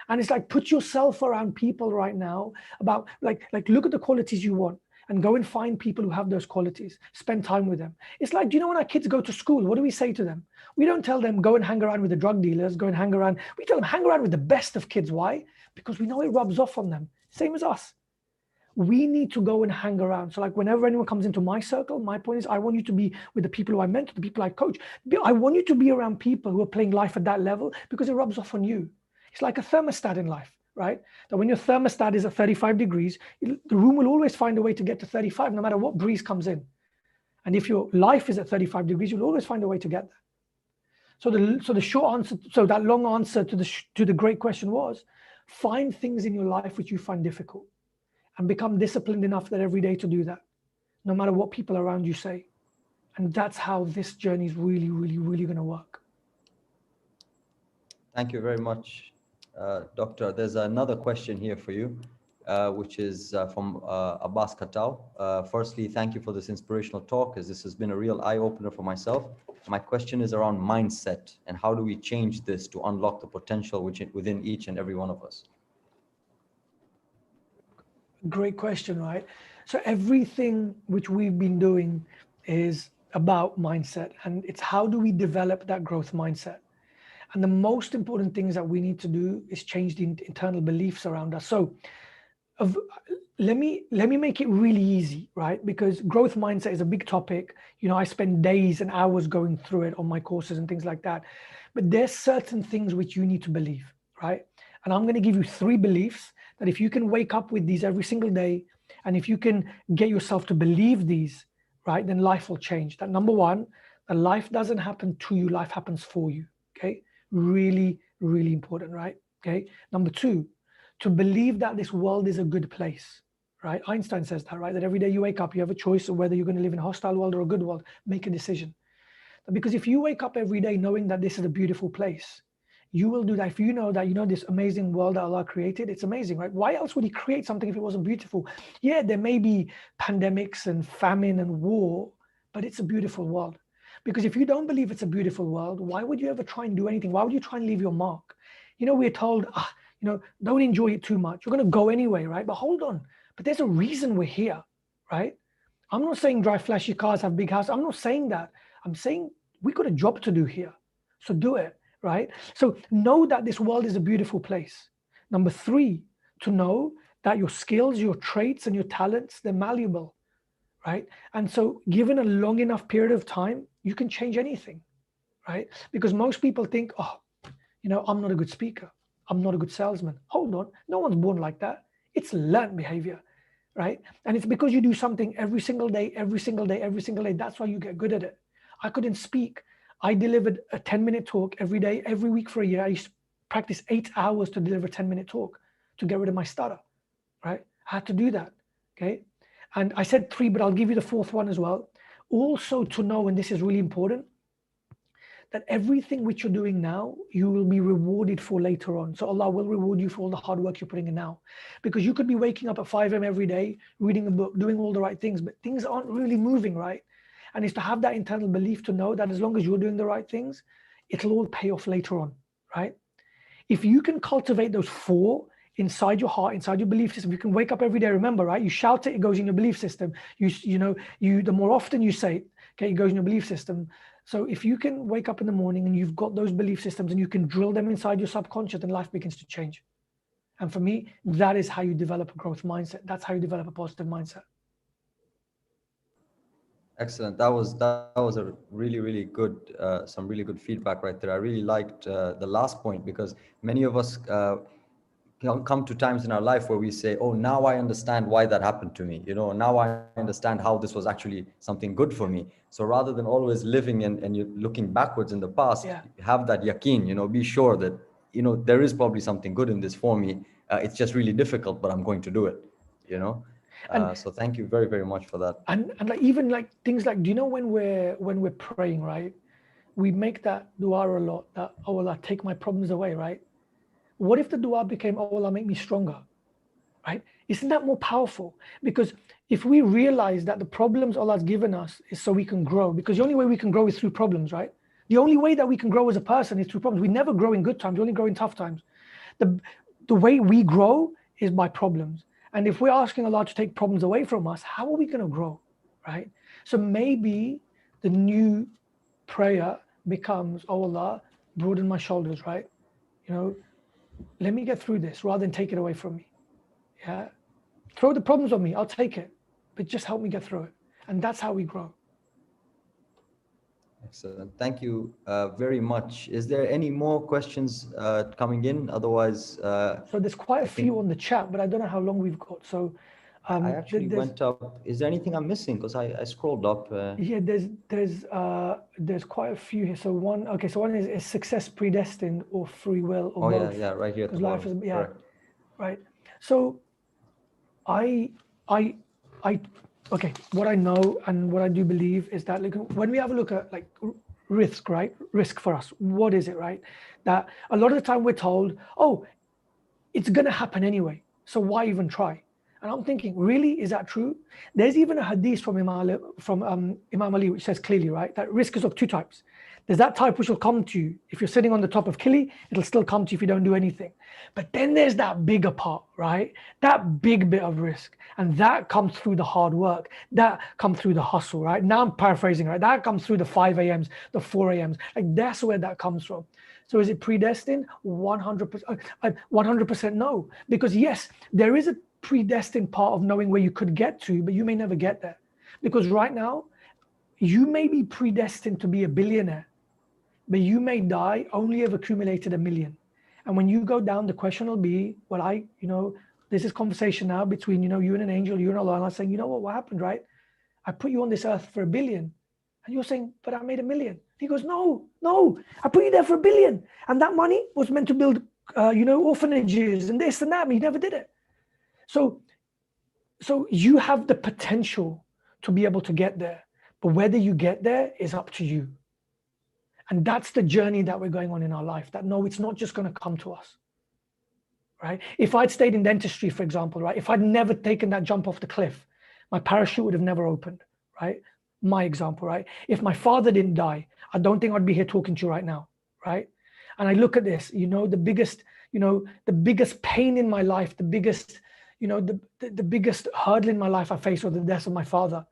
And it's like, put yourself around people right now about like look at the qualities you want and go and find people who have those qualities. Spend time with them. It's like, do you know when our kids go to school, what do we say to them? We don't tell them, go and hang around with the drug dealers, go and hang around. We tell them, hang around with the best of kids. Why? Because we know it rubs off on them. Same as us. We need to go and hang around. So like whenever anyone comes into my circle, my point is I want you to be with the people who I mentor, the people I coach. I want you to be around people who are playing life at that level because it rubs off on you. It's like a thermostat in life, right? That when your thermostat is at 35 degrees, the room will always find a way to get to 35, no matter what breeze comes in. And if your life is at 35 degrees, you'll always find a way to get there. So the short answer, so that long answer to the great question was, find things in your life which you find difficult and become disciplined enough that every day to do that, no matter what people around you say. And that's how this journey is really, really, really going to work. Thank you very much, Doctor. There's another question here for you, which is from Abbas Katau. Firstly, thank you for this inspirational talk, as this has been a real eye-opener for myself. My question is around mindset, and how do we change this to unlock the potential within each and every one of us? Great question, right? So everything which we've been doing is about mindset, and it's how do we develop that growth mindset? And the most important things that we need to do is change the internal beliefs around us. So let me make it really easy, right? Because growth mindset is a big topic. You know, I spend days and hours going through it on my courses and things like that. But there's certain things which you need to believe, right? And I'm going to give you 3 beliefs that if you can wake up with these every single day, and if you can get yourself to believe these, right, then life will change. That number 1, that life doesn't happen to you, life happens for you, okay? Really, really important, right? Okay. Number 2, to believe that this world is a good place, right? Einstein says that, right? That every day you wake up, you have a choice of whether you're going to live in a hostile world or a good world. Make a decision. Because if you wake up every day knowing that this is a beautiful place, you will do that. If you know that, you know, this amazing world that Allah created, it's amazing, right? Why else would He create something if it wasn't beautiful? Yeah, there may be pandemics and famine and war, but it's a beautiful world. Because if you don't believe it's a beautiful world, why would you ever try and do anything? Why would you try and leave your mark? You know, we're told, you know, don't enjoy it too much. You're going to go anyway, right? But hold on. But there's a reason we're here, right? I'm not saying drive flashy cars, have big houses. I'm not saying that. I'm saying we got a job to do here. So do it, right? So know that this world is a beautiful place. Number 3, to know that your skills, your traits, and your talents, they're malleable, right? And so given a long enough period of time, you can change anything, right? Because most people think, oh, you know, I'm not a good speaker. I'm not a good salesman. Hold on. No one's born like that. It's learned behavior, right? And it's because you do something every single day, every single day, every single day. That's why you get good at it. I couldn't speak. I delivered a 10-minute talk every day, every week for a year. I used to practice 8 hours to deliver a 10-minute talk to get rid of my stutter, right? I had to do that, okay? And I said 3, but I'll give you the 4th one as well. Also to know, and this is really important, that everything which you're doing now, you will be rewarded for later on. So Allah will reward you for all the hard work you're putting in now. Because you could be waking up at 5 a.m. every day, reading a book, doing all the right things, but things aren't really moving, right? And it's to have that internal belief to know that as long as you're doing the right things, it'll all pay off later on, right? If you can cultivate those 4 inside your heart, inside your belief system, you can wake up every day, remember, right? You shout it, it goes in your belief system. The more often you say it, okay, it goes in your belief system. So if you can wake up in the morning and you've got those belief systems and you can drill them inside your subconscious, then life begins to change. And for me, that is how you develop a growth mindset. That's how you develop a positive mindset. Excellent. That was a really good, some really good feedback right there. I really liked the last point, because many of us come to times in our life where we say, oh, now I understand why that happened to me. Now I understand how this was actually something good for me. So rather than always living and you're looking backwards in the past, have that yaqeen, be sure that, there is probably something good in this for me. It's just really difficult, but I'm going to do it, so thank you very, very much for that. And like, even like things like, do you know when we're praying, right? We make that dua a lot, that, oh Allah, take my problems away, right? What if the dua became, oh Allah, make me stronger, right? Isn't that more powerful? Because if we realize that the problems Allah's given us is so we can grow, because the only way we can grow is through problems, right? The only way that we can grow as a person is through problems. We never grow in good times, we only grow in tough times. The way we grow is by problems. And if we're asking Allah to take problems away from us, how are we going to grow, right? So maybe the new prayer becomes, oh Allah, broaden my shoulders, right? Let me get through this rather than take it away from me. Yeah. Throw the problems on me, I'll take it, but just help me get through it. And that's how we grow. Excellent. Thank you very much. Is there any more questions coming in? Otherwise, so there's quite a few on the chat, but I don't know how long we've got. So I actually went up. Is there anything I'm missing? Because I scrolled up. Yeah, there's quite a few here. So one is success predestined or free will or both? Yeah, right here at the bottom. Correct. Right. So okay, what I know and what I do believe is that, like, when we have a look at like risk, right? Risk for us, what is it, right? That a lot of the time we're told, oh, it's gonna happen anyway, so why even try? And I'm thinking, really, is that true? There's even a hadith from Imam Ali which says clearly, right, that risk is of 2 types. There's that type which will come to you if you're sitting on the top of Kili, it'll still come to you if you don't do anything. But then there's that bigger part, right? That big bit of risk. And that comes through the hard work, that comes through the hustle, right? Now I'm paraphrasing, right? That comes through the 5 a.m.s, the 4 a.m.s. Like, that's where that comes from. So is it predestined? 100% no. Because yes, there is a predestined part of knowing where you could get to, but you may never get there. Because right now, you may be predestined to be a billionaire, but you may die only have accumulated 1 million. And when you go down, the question will be, well, there's this conversation now between, you and an angel, you and Allah, and I'm saying, what happened, right? I put you on this earth for 1 billion. And you're saying, but I made 1 million. He goes, no, I put you there for 1 billion. And that money was meant to build, orphanages and this and that, but you never did it. So you have the potential to be able to get there, but whether you get there is up to you. And that's the journey that we're going on in our life, that no, it's not just going to come to us, right? If I'd stayed in dentistry, for example, right? If I'd never taken that jump off the cliff, my parachute would have never opened, right? My example, right? If my father didn't die, I don't think I'd be here talking to you right now, right? And I look at this, the biggest pain in my life, the biggest hurdle in my life I faced was the death of my father.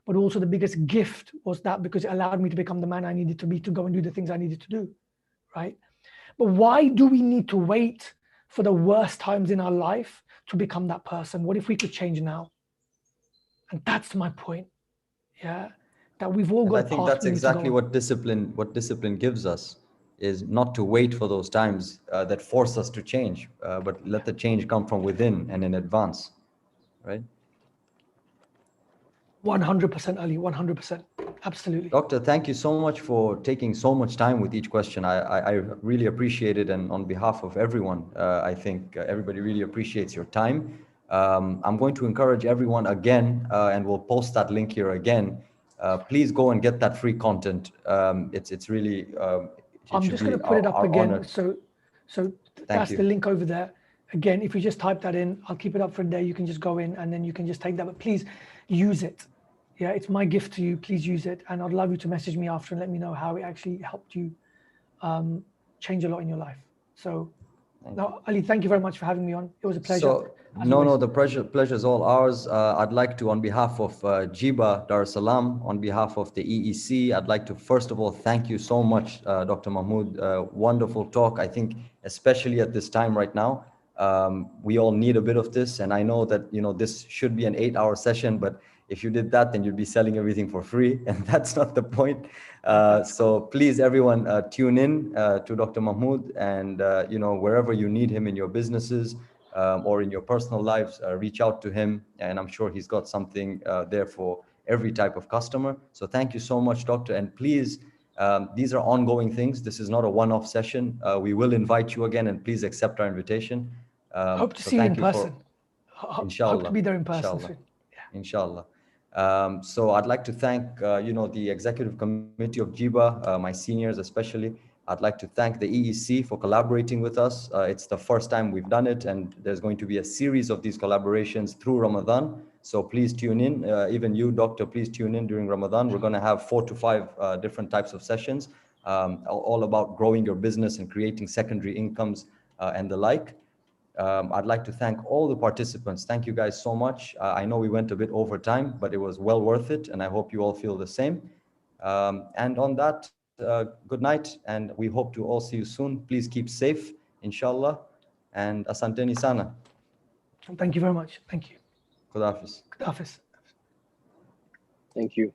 But also the biggest gift was that, because it allowed me to become the man I needed to be, to go and do the things I needed to do, right? But why do we need to wait for the worst times in our life to become that person? What if we could change now? And that's my point, yeah? That we've all got. I think that's exactly what discipline gives us, is not to wait for those times that force us to change, but let the change come from within and in advance, right? 100%, Ali, 100%. Absolutely. Doctor, thank you so much for taking so much time with each question. I really appreciate it. And on behalf of everyone, I think everybody really appreciates your time. I'm going to encourage everyone again, and we'll post that link here again. Please go and get that free content. It's really, I'm just going to put it up again. Honor. So that's the link over there. Again, if you just type that in, I'll keep it up for a day. You can just go in and then you can just take that. But please use it. Yeah, it's my gift to you. Please use it. And I'd love you to message me after and let me know how it actually helped you change a lot in your life. So, no, Ali, thank you very much for having me on. It was a pleasure. So, the pleasure is all ours. I'd like to, on behalf of JIBA Dar es Salaam, on behalf of the EEC, I'd like to first of all thank you so much, Dr. Mahmood. Wonderful talk. I think, especially at this time right now, we all need a bit of this. And I know that this should be an 8-hour session, but if you did that, then you'd be selling everything for free, and that's not the point. So please, everyone, tune in to Dr. Mahmood, and wherever you need him in your businesses or in your personal lives, reach out to him, and I'm sure he's got something there for every type of customer. So thank you so much, Doctor, and please, these are ongoing things. This is not a one-off session. We will invite you again, and please accept our invitation. Hope to see you in person. Inshallah. Hope to be there in person Inshallah. soon. Inshallah. So I'd like to thank, the executive committee of JIBA, my seniors especially. I'd like to thank the EEC for collaborating with us. It's the first time we've done it, and there's going to be a series of these collaborations through Ramadan. So please tune in. Even you, Doctor, please tune in during Ramadan. We're going to have 4 to 5 different types of sessions, all about growing your business and creating secondary incomes and the like. I'd like to thank all the participants. Thank you guys so much. I know we went a bit over time, but it was well worth it, and I hope you all feel the same. And on that, good night, and we hope to all see you soon. Please keep safe, inshallah, and asanteni sana. Thank you very much. Thank you. Khudafis. Good office. Thank you.